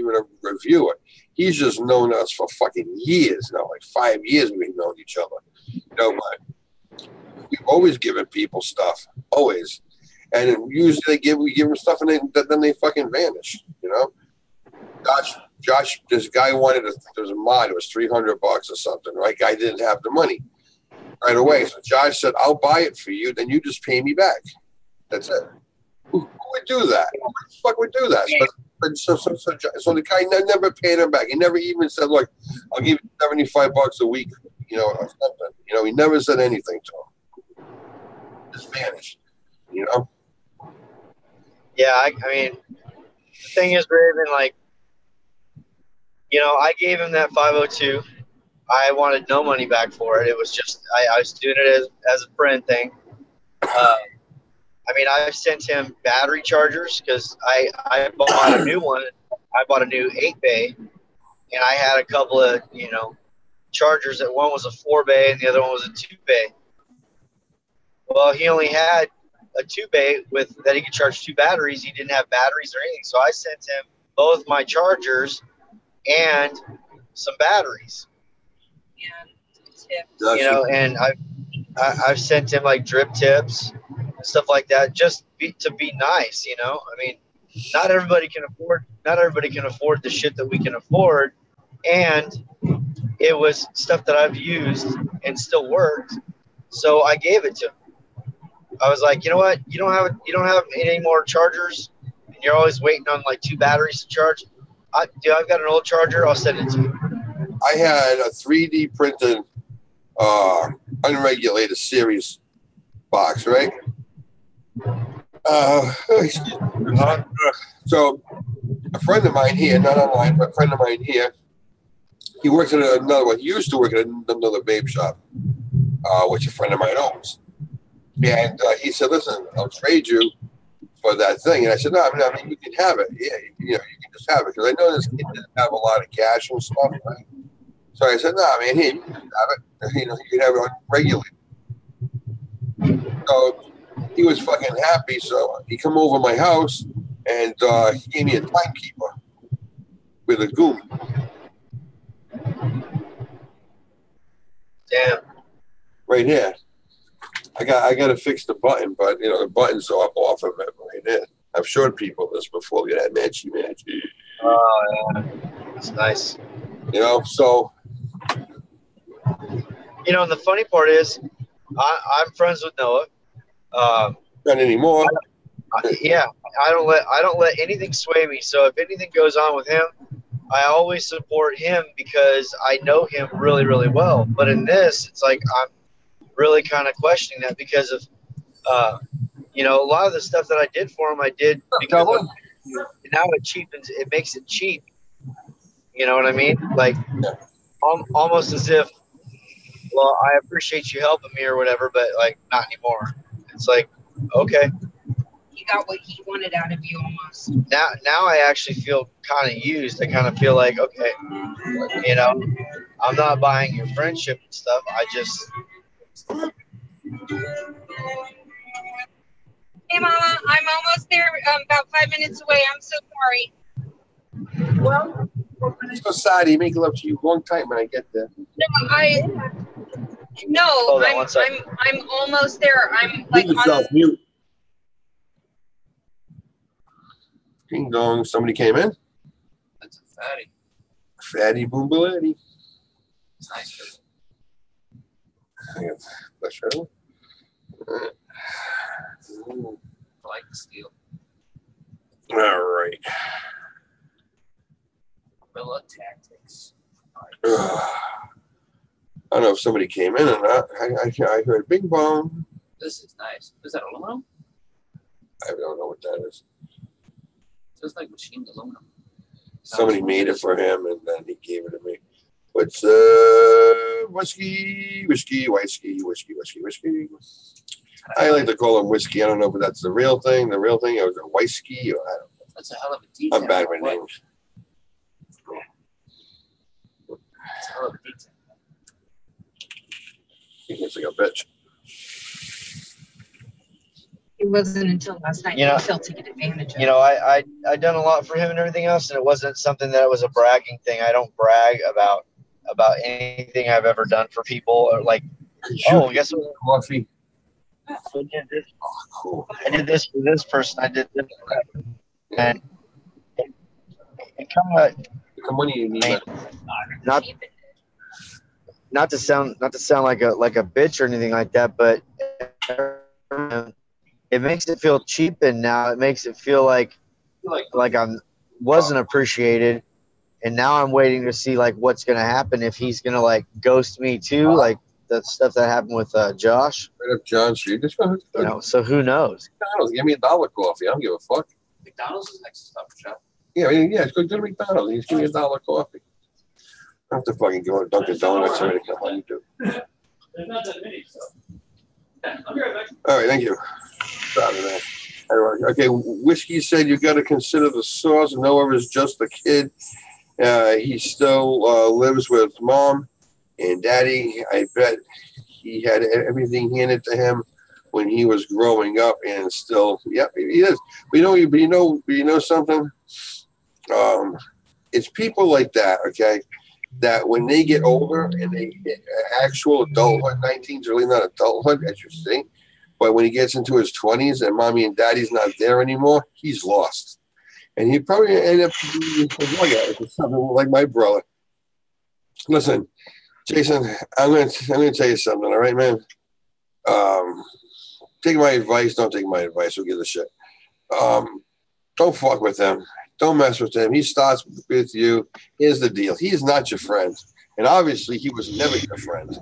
reviewer. He's just known us for fucking years now, like 5 years we've known each other. But we've always given people stuff, always. And usually we give them stuff and then they fucking vanish, Josh, this guy wanted there was a mod, it was $300 or something, right? Guy didn't have the money right away. So Josh said, I'll buy it for you, then you just pay me back. That's it. Who would do that? Who the fuck would do that? So the guy never paid him back. He never even said, look, I'll give you $75 a week, or something. He never said anything to him. Just vanished, Yeah, I mean, the thing is, Raven, like, I gave him that 502. I wanted no money back for it. It was just, I was doing it as a friend thing. I mean, I've sent him battery chargers because I bought a new one. I bought a new 8-bay, and I had a couple of, chargers. That one was a 4-bay and the other one was a 2-bay. Well, he only had a 2-bay that he could charge 2 batteries. He didn't have batteries or anything. So I sent him both my chargers and some batteries. Yeah, and I've sent him like drip tips and stuff like that, just to be nice. I mean, not everybody can afford the shit that we can afford, and it was stuff that I've used and still worked, so I gave it to him. I was like, you know what? You don't have any more chargers, and you're always waiting on like 2 batteries to charge. I've got an old charger. I'll send it to you. I had a 3D printed unregulated series box, right? So a friend of mine here, not online, but a friend of mine here, he works at another one. He used to work at another vape shop, which a friend of mine owns. And he said, listen, I'll trade you for that thing. And I said, no, I mean, you can have it. Yeah, you can just have it. Because I know this kid didn't have a lot of cash and stuff, right? So I said, no, man, here, you can have it. You can have it unregulated. So he was fucking happy. So he come over my house and he gave me a timekeeper with a goon. Damn. Right here. I got to fix the button, but the button's off of it right there. I've showed people this before. Look at that matchy. Oh yeah, that's nice. So. And the funny part is, I'm friends with Noah. Not anymore. I don't let anything sway me. So if anything goes on with him, I always support him because I know him really, really well. But in this, it's like I'm really kind of questioning that because of, a lot of the stuff that I did for him, I did because now it cheapens. It makes it cheap. You know what I mean? Like almost as if, well, I appreciate you helping me or whatever, but like not anymore. It's like, okay. He got what he wanted out of you almost. Now I actually feel kind of used. I kind of feel like, okay, I'm not buying your friendship and stuff. I just. Hey, Mama, I'm almost there. About 5 minutes away. I'm so sorry. Well, I'm so sorry. Make love to you long time when I get there. I'm almost there. I'm like on mute. Ding dong. Somebody came in. That's a fatty. Fatty Boombalatti. It's nice. That's right. I like the steel. All right. Guerrilla tactics. I don't know if somebody came in or not. I heard bing bong. This is nice. Is that aluminum? I don't know what that is. Feels like machined aluminum. Somebody made it for him and then he gave it to me. What's whiskey, whiskey. I like to call him whiskey. I don't know if that's the real thing. The real thing, or was it whiskey? Or I don't know. That's a hell of a detail. I'm bad with names. That's a hell of a detail. He looks like a bitch. It wasn't until last night that he felt taken advantage of. You know, I done a lot for him and everything else, and it wasn't something that was a bragging thing. I don't brag about anything I've ever done for people, or like, guess what? Coffee. I did this. Oh, cool. I did this for this person. I did this for that. And it kind of How much do you need? not to sound like a bitch or anything like that, but it makes it feel cheap, and now it makes it feel like I wasn't appreciated, and now I'm waiting to see like what's gonna happen if he's gonna like ghost me too, like the stuff that happened with Josh. Right up John Street. This one, You know, so who knows? McDonald's. Give me $1 coffee. I don't give a fuck. McDonald's is next to Stop Shop. Yeah, it's go to McDonald's and just give me $1 coffee. I don't have to fucking go to Dunkin' Donuts or anything like you do. There's not that many, so. Yeah, I'll be right back. All right, thank you. Sorry, man. Okay, Whiskey said you got to consider the source. Noah is just a kid. He still lives with mom and daddy. I bet he had everything handed to him when he was growing up, and still, yep, he is. But you know something? It's people like that, okay, that when they get older and they hit actual adulthood, 19's really not adulthood, as you see, but when he gets into his 20s and mommy and daddy's not there anymore, he's lost. And he probably end up being a drug addict or something like my brother. Listen, Jason, I'm gonna tell you something, all right, man? Take my advice, don't take my advice, who gives a shit? Don't fuck with him. Don't mess with him. He starts with you. Here's the deal. He is not your friend. And obviously, he was never your friend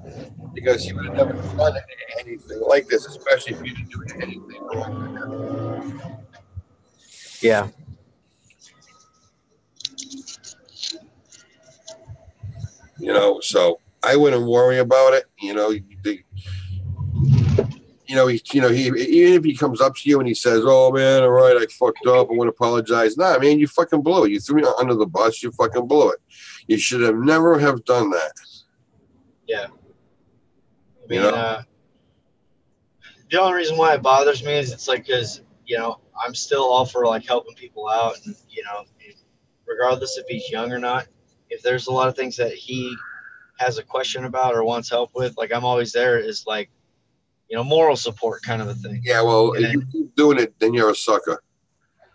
because he would have never done anything like this, especially if you didn't do anything wrong. Yeah. You know, so I wouldn't worry about it. Even if he comes up to you and he says, "Oh man, all right, I fucked up. I want to apologize." Nah, man, you fucking blew it. You threw me under the bus. You fucking blew it. You should have never have done that. Yeah. I mean, the only reason why it bothers me is it's like because I'm still all for like helping people out, and regardless if he's young or not, if there's a lot of things that he has a question about or wants help with, like I'm always there. Is like moral support kind of a thing. Yeah, well, if you keep doing it, then you're a sucker.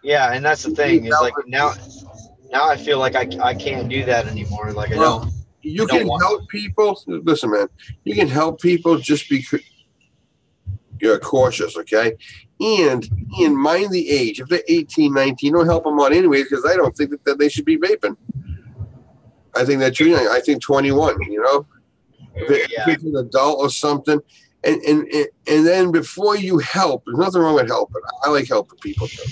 Yeah, and that's the thing. Is like now I feel like I can't do that anymore. Like I don't. You can help people. Listen, man, you can help people just because you're cautious, okay? And mind the age. If they're 18, 19, don't help them out anyways because I don't think that they should be vaping. I think that I think 21, If it's an adult or something. And then before you help, there's nothing wrong with helping. I like helping people too.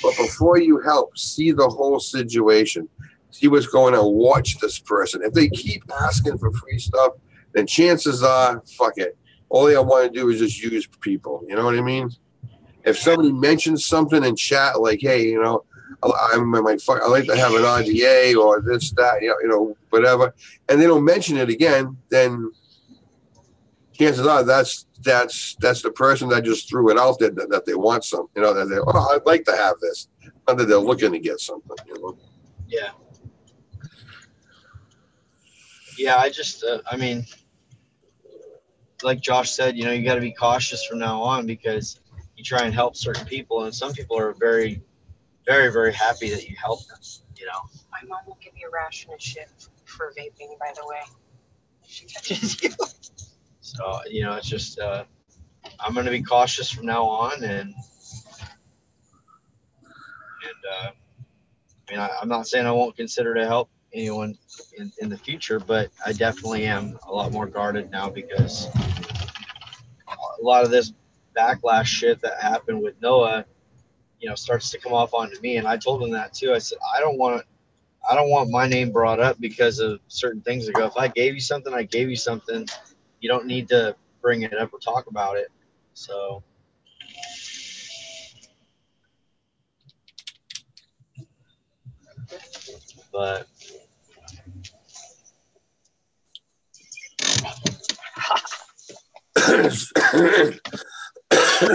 But before you help, see the whole situation. See what's going on. Watch this person. If they keep asking for free stuff, then chances are, fuck it. All they want to do is just use people. You know what I mean? If somebody mentions something in chat like, "Hey, I like to have an RDA or this, that, whatever," and they don't mention it again, then chances are that's the person that just threw it out there that they want something. That I'd like to have this. Not that they're looking to get something. Yeah. Yeah, I just, like Josh said, you got to be cautious from now on because you try and help certain people, and some people are very, very, very happy that you help them. My mom will give me a ration of shit for vaping, by the way. She catches you. So, it's just, I'm going to be cautious from now on. And I'm not saying I won't consider to help anyone in the future, but I definitely am a lot more guarded now because a lot of this backlash shit that happened with Noah, starts to come off onto me. And I told him that too. I said, I don't want my name brought up because of certain things that go, if I gave you something, I gave you something. You don't need to bring it up or talk about it. So. But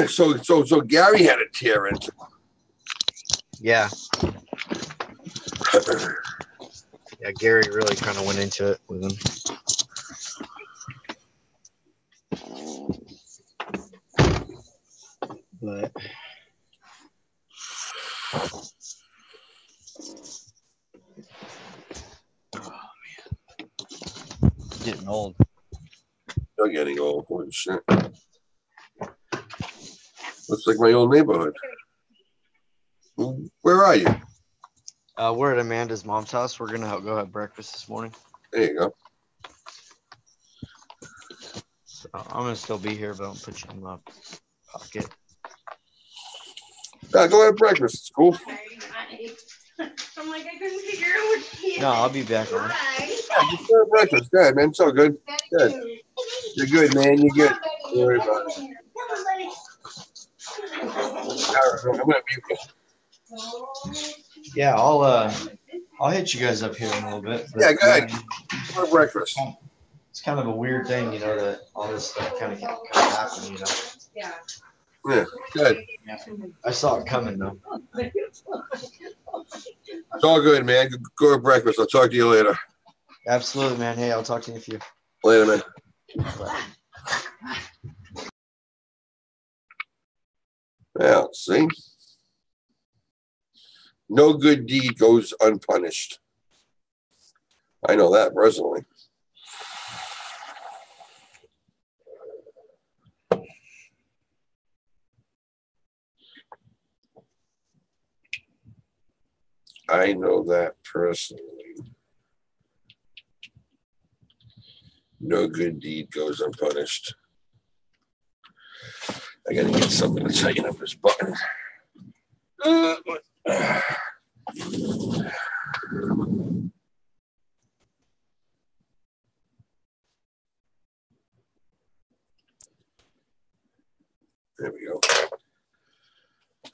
so Gary had a tear into. Yeah, Gary really kind of went into it with him. But getting old. You're getting old. Holy shit. Looks like my old neighborhood. Where are you? We're at Amanda's mom's house. We're going to go have breakfast this morning. There you go. So I'm going to still be here, but I'll put you in my pocket. Yeah, go have breakfast. It's cool. I'm like, I couldn't figure out what he is. No, I'll be back on. Yeah, just go have breakfast. Good, man. So good. Good. You're good, man. You're good. Don't worry about it. I'm going to mute you. Yeah, I'll hit you guys up here in a little bit. But, Yeah, go ahead. Go have breakfast. It's kind of a weird thing, that all this stuff kind of happened, Yeah. Yeah, good. I saw it coming, though. It's all good, man. Go have breakfast. I'll talk to you later. Absolutely, man. Hey, I'll talk to you in a few. Later, man. Bye. Well, see? No good deed goes unpunished. I know that personally. I know that personally. No good deed goes unpunished. I gotta get something to tighten up this button. There we go.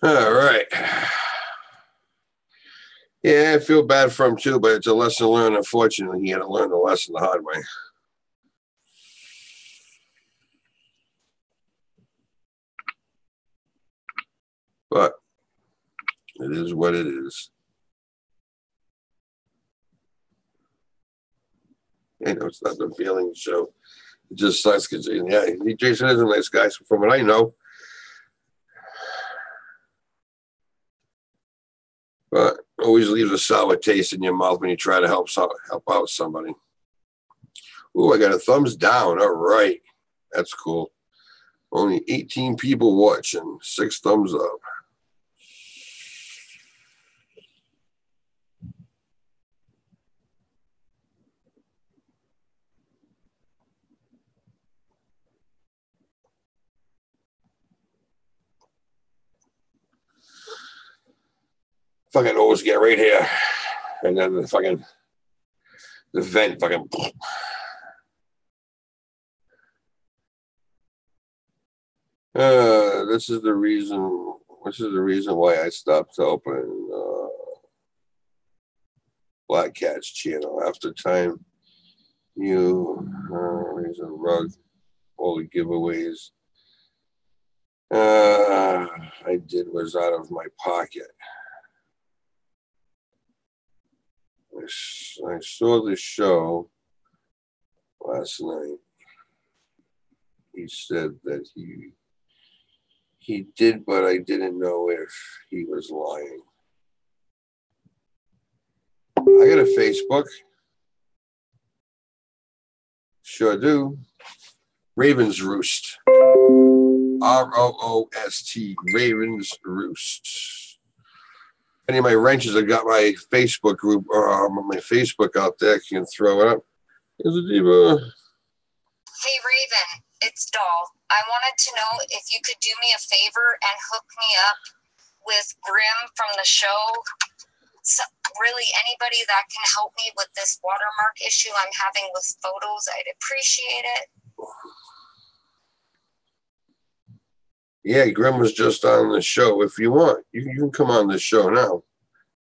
All right. Yeah, I feel bad for him too, but it's a lesson learned. Unfortunately, he had to learn the lesson the hard way. But it is what it is. It's not the feeling show. It just sucks because, yeah, Jason is a nice guy. So from what I know, but always leaves a sour taste in your mouth when you try to help out somebody. Ooh, I got a thumbs down. All right. That's cool. Only 18 people watching. 6 thumbs up. Fucking always get right here. And then the vent fucking. This is the reason why I stopped opening Black Cat's channel. After time, raise a rug, all the giveaways I did was out of my pocket. I saw the show last night. He said that he did, but I didn't know if he was lying. I got a Facebook. Sure do. Ravens Roost. ROOST. Ravens Roost. Any of my wrenches have got my Facebook group or my Facebook out there can throw it up. Here's a diva. Hey Raven, it's Doll. I wanted to know if you could do me a favor and hook me up with Grim from the show. So really, anybody that can help me with this watermark issue I'm having with photos, I'd appreciate it. Yeah, Grim was just on the show. If you want, you can come on the show now.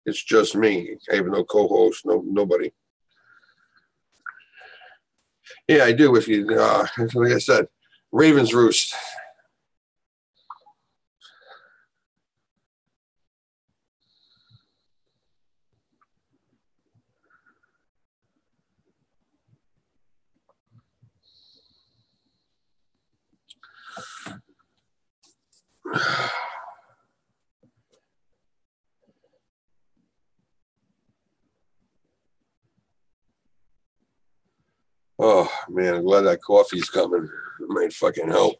It's just me. I have no co-host, nobody. Yeah, I do. If you, like I said, Ravens Roost. Oh man, I'm glad that coffee's coming. It might fucking help.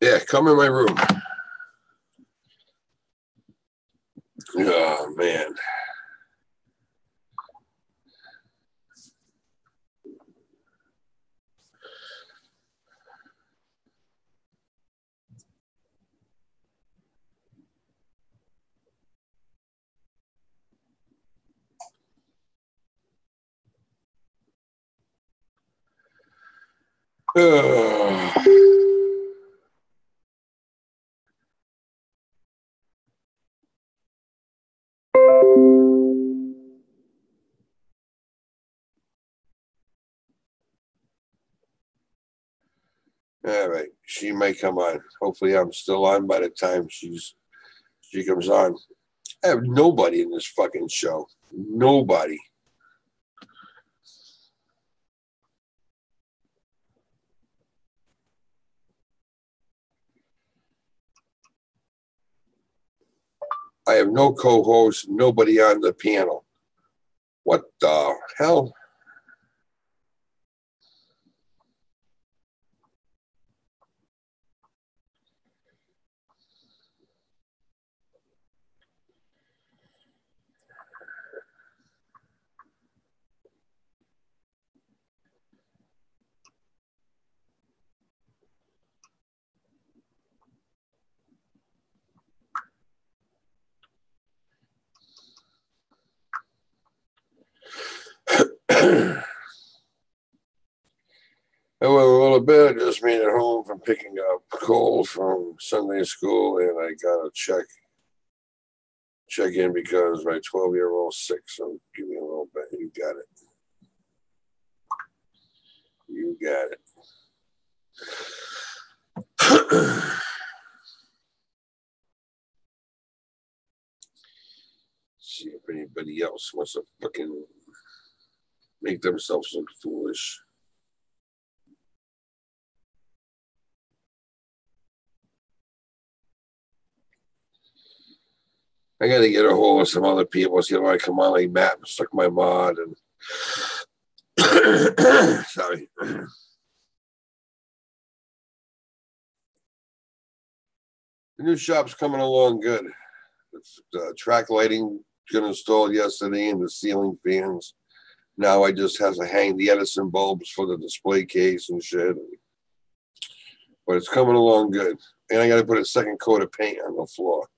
Yeah, come in my room. Oh man. All right, she might come on. Hopefully, I'm still on by the time she comes on. I have nobody in this fucking show. Nobody. I have no co-host, nobody on the panel. What the hell? I went a little bit, just made it home from picking up Cole from Sunday school, and I got to check in because my 12-year-old's sick, so give me a little bit. You got it. You got it. See if anybody else wants to fucking make themselves look foolish. I got to get a hold of some other people. See if I come on like Matt and suck my mod and sorry. The new shop's coming along good. The track lighting got installed yesterday and the ceiling fans. Now I just have to hang the Edison bulbs for the display case and shit. But it's coming along good. And I got to put a second coat of paint on the floor.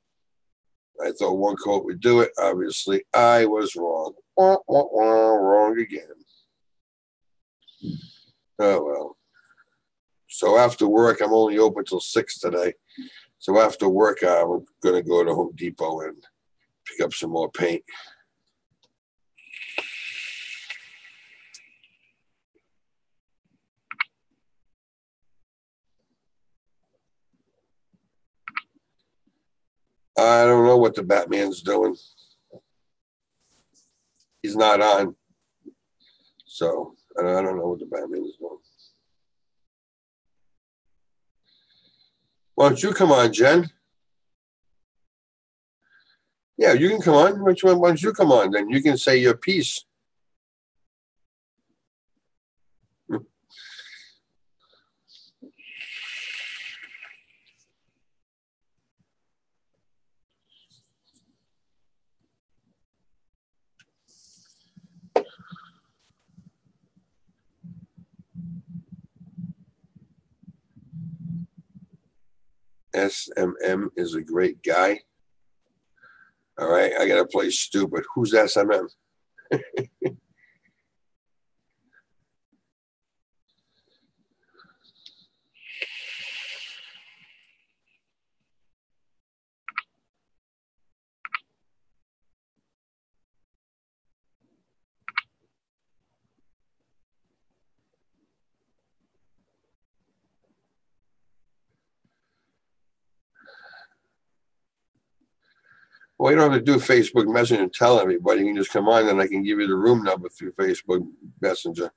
I thought one coat would do it. Obviously, I was wrong. Wrong again. Oh, well. So after work, I'm only open till 6 today. So after work, I'm going to go to Home Depot and pick up some more paint. I don't know what the Batman's doing. he's not on. So I don't know what the Batman is doing. Why don't you come on, Jen? Yeah, you can come on. Why don't you come on? Then you can say your piece. SMM is a great guy. All right, I got to play stupid. Who's SMM? Well, you don't have to do Facebook Messenger and tell everybody. You can just come on and I can give you the room number through Facebook Messenger.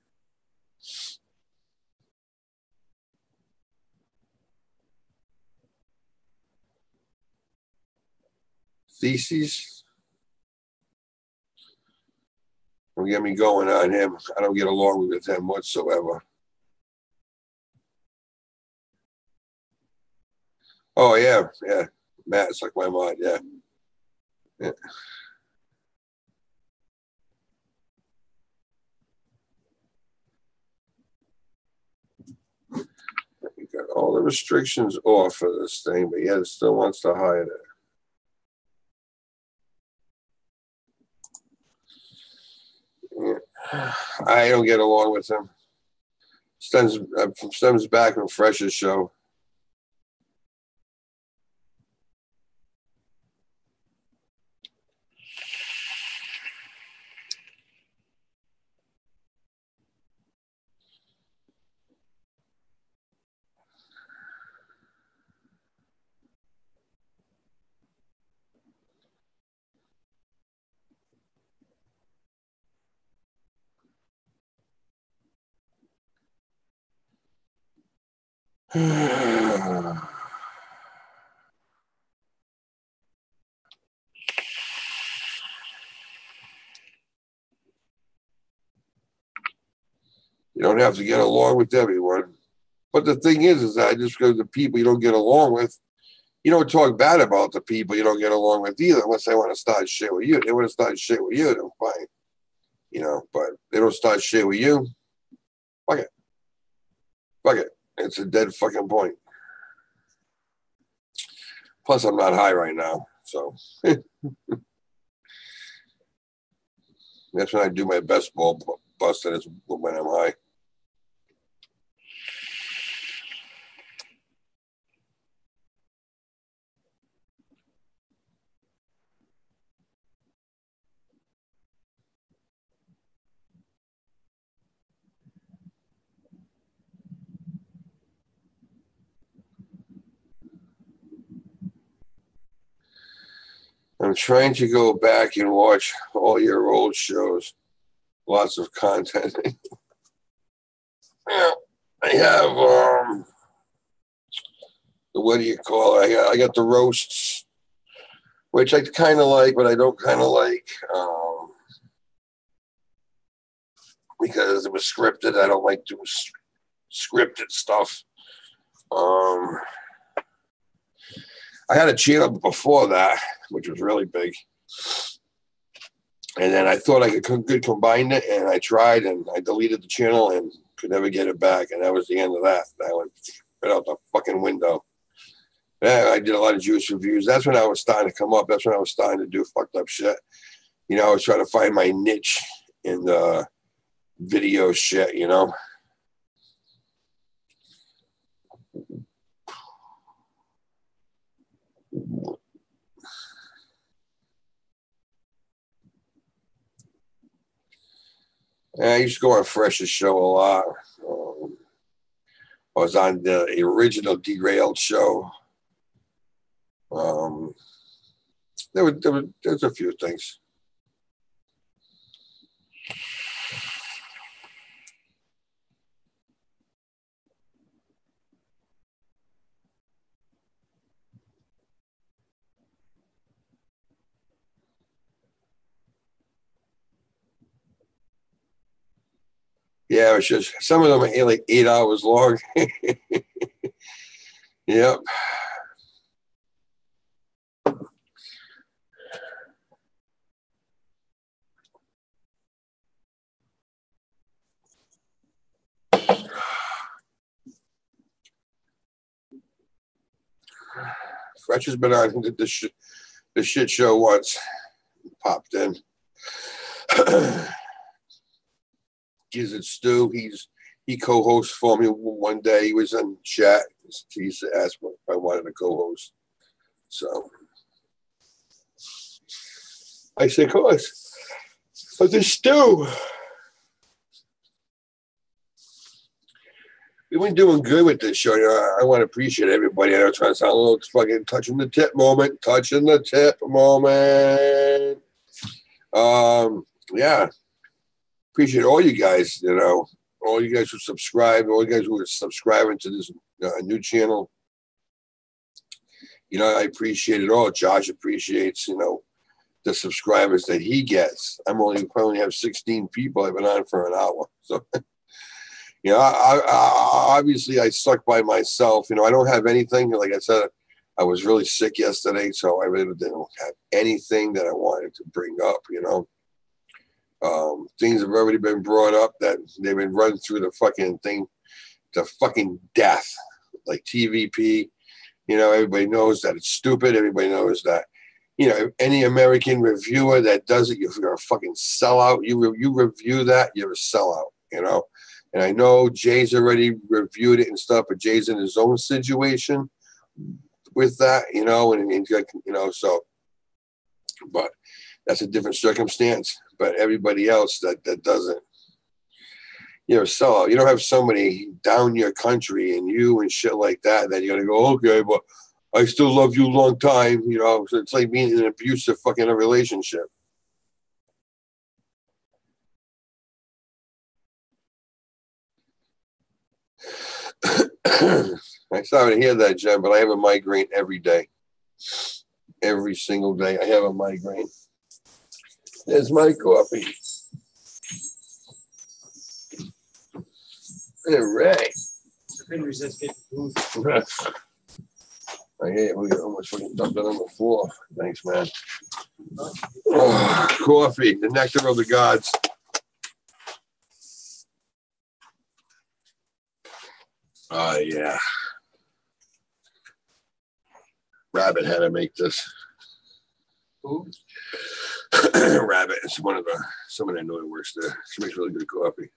Theses? Don't get me going on him. I don't get along with him whatsoever. Oh, yeah. Matt's like my mod, yeah. You got all the restrictions off for this thing, but yet it still wants to hide it. Yeah. I don't get along with him. Stems back from Fresh's show. You don't have to get along with everyone. But the thing is that just because the people you don't get along with, you don't talk bad about the people you don't get along with either, unless they want to start shit with you. They want to start shit with you, then fine. But they don't start shit with you. Fuck it. Fuck it. It's a dead fucking point. Plus, I'm not high right now, so that's when I do my best ball busting is when I'm high. I'm trying to go back and watch all your old shows. Lots of content. Yeah, I have what do you call it? I got the roasts, which I kind of like, but I don't kind of like because it was scripted. I don't like doing scripted stuff. I had a channel before that, which was really big. And then I thought I could combine it, and I tried, and I deleted the channel and could never get it back. And that was the end of that. That went right out the fucking window. Yeah, I did a lot of Jewish reviews. That's when I was starting to come up. That's when I was starting to do fucked up shit. I was trying to find my niche in the video shit, I used to go on Fresh's show a lot. I was on the original Derailed show. There's a few things. Yeah, it's just some of them are like 8 hours long. Yep. Fretch has been on the shit show once. Popped in. Gizzard Stu, he co-hosts for me one day. He was in chat. He used to ask me if I wanted to co-host. So I said, of course. But this Stu, we've been doing good with this show. You know, I want to appreciate everybody. I know it's trying to sound a little fucking touching the tip moment. Yeah. Appreciate all you guys, you know, all you guys who subscribe, all you guys who are subscribing to this new channel. You know, I appreciate it all. Josh appreciates, you know, the subscribers that he gets. I only have 16 people. I've been on for an hour. So, you know, I obviously I suck by myself. You know, I don't have anything. Like I said, I was really sick yesterday, so I really didn't have anything that I wanted to bring up, you know. Things have already been brought up that they've been run through the fucking thing to fucking death, like TVP. You know, everybody knows that it's stupid. Everybody knows that, you know, any American reviewer that does it, you're a fucking sellout. You review that, you're a sellout, you know. And I know Jay's already reviewed it and stuff, but Jay's in his own situation with that, you know, and you know, so, but that's a different circumstance. But everybody else that doesn't, you're a sellout. You don't have somebody down your country and you and shit like that you're going to go, okay, but I still love you a long time. You know, so it's like being in an abusive fucking relationship. I'm sorry to hear that, Jen, but I have a migraine every day. Every single day I have a migraine. There's my coffee. All right. Couldn't resist getting food. I hate it. We almost fucking dumped it on the floor. Thanks, man. Oh, coffee, the nectar of the gods. Oh, yeah. Rabbit had to make this. Who? Rabbit is someone I know that works there. She makes really good coffee.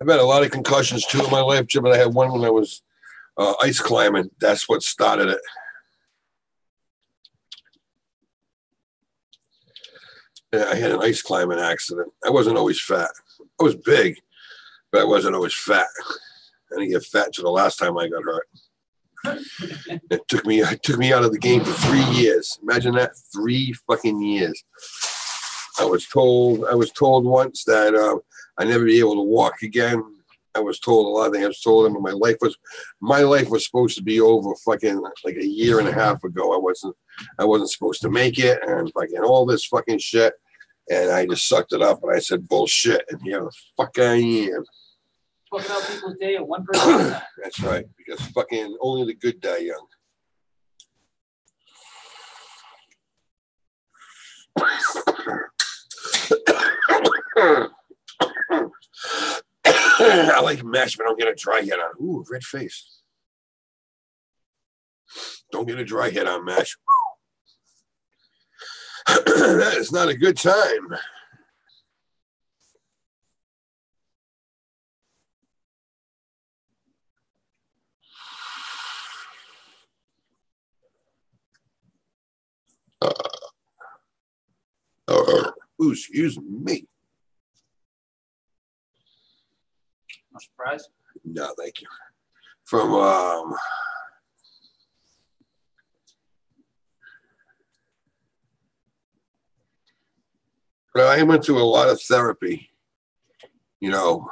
I've had a lot of concussions too in my life, Jim, but I had one when I was ice climbing. That's what started it. Yeah, I had an ice climbing accident. I wasn't always fat. I was big, but I wasn't always fat. I didn't get fat until the last time I got hurt. It took me out of the game for 3 years. Imagine that, 3 fucking years. I was told once that I'd never be able to walk again. I was told a lot of things. I was told them my life was supposed to be over fucking like a year and a half ago. I wasn't supposed to make it and fucking all this fucking shit. And I just sucked it up and I said bullshit. And here the fuck I am. Fucking out people's day at one person. That's right, because fucking only the good die young. I like mash, but I don't get a dry head on. Ooh, red face. Don't get a dry head on mash. That is not a good time. Ooh, excuse me. No surprise. No, thank you. From well, I went through a lot of therapy, you know,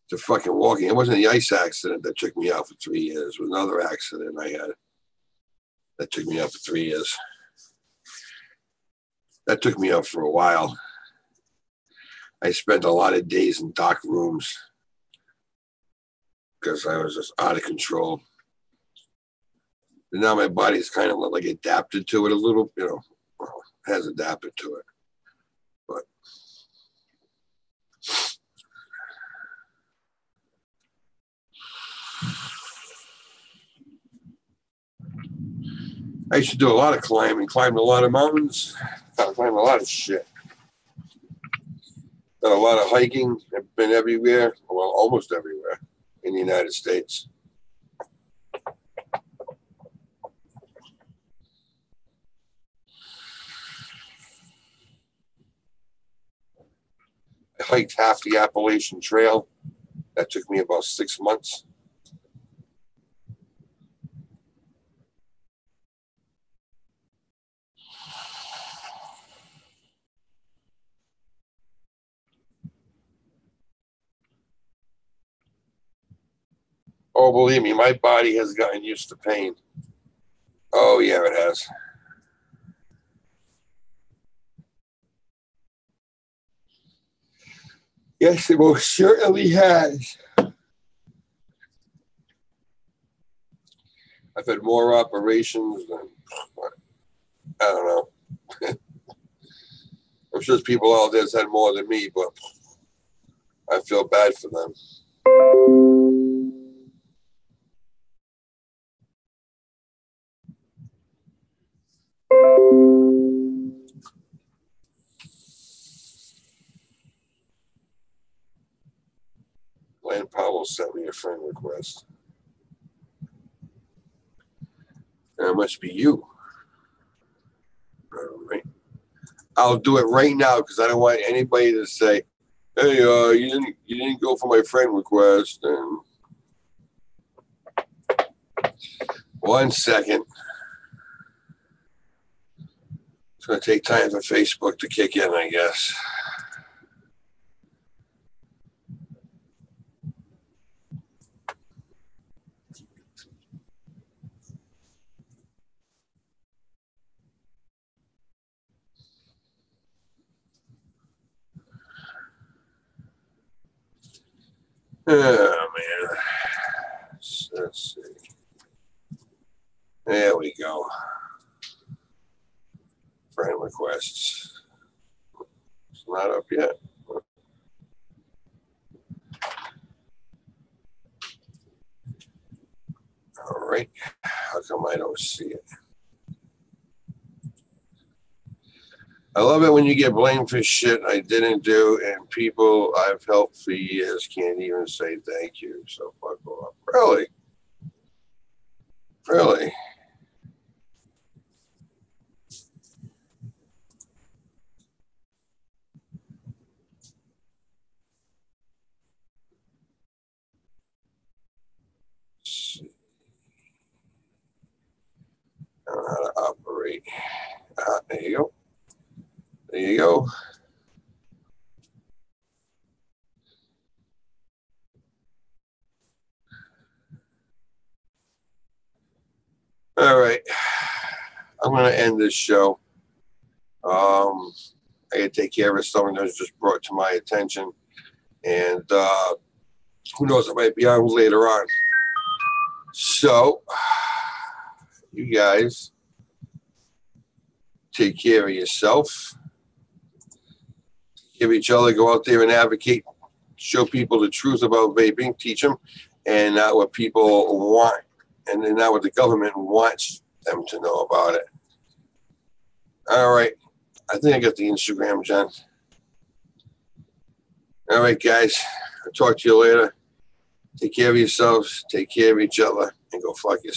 to fucking walking. It wasn't the ice accident that took me out for 3 years. It was another accident I had. That took me out for 3 years. That took me out for a while. I spent a lot of days in dark rooms because I was just out of control. And now my body's kind of like adapted to it a little, you know, well, has adapted to it. But I used to do a lot of climbing, climbed a lot of mountains, climbed a lot of shit. Done a lot of hiking. I've been everywhere, well, almost everywhere in the United States. I hiked half the Appalachian Trail. That took me about 6 months. Oh, believe me, my body has gotten used to pain. Oh, yeah, it has. Yes, it most certainly has. I've had more operations than, I don't know. I'm sure there's people out there that's had more than me, but I feel bad for them. Glenn Powell sent me a friend request. That must be you. All right. I'll do it right now because I don't want anybody to say, "Hey, you didn't go for my friend request." And 1 second. It's going to take time for Facebook to kick in, I guess. Oh, man. Let's see. There we go. Friend requests. It's not up yet. All right. How come I don't see it? I love it when you get blamed for shit I didn't do, and people I've helped for years can't even say thank you. So fuck off. Really? Really? I don't know how to operate. There you go. There you go. All right. I'm going to end this show. I got to take care of something that was just brought to my attention. And who knows, it might be on later on. So, you guys take care of yourself. Give each other, go out there and advocate, show people the truth about vaping, teach them, and not what people want, and then not what the government wants them to know about it. All right. I think I got the Instagram, Jen. All right, guys. I'll talk to you later. Take care of yourselves. Take care of each other. And go fuck yourself.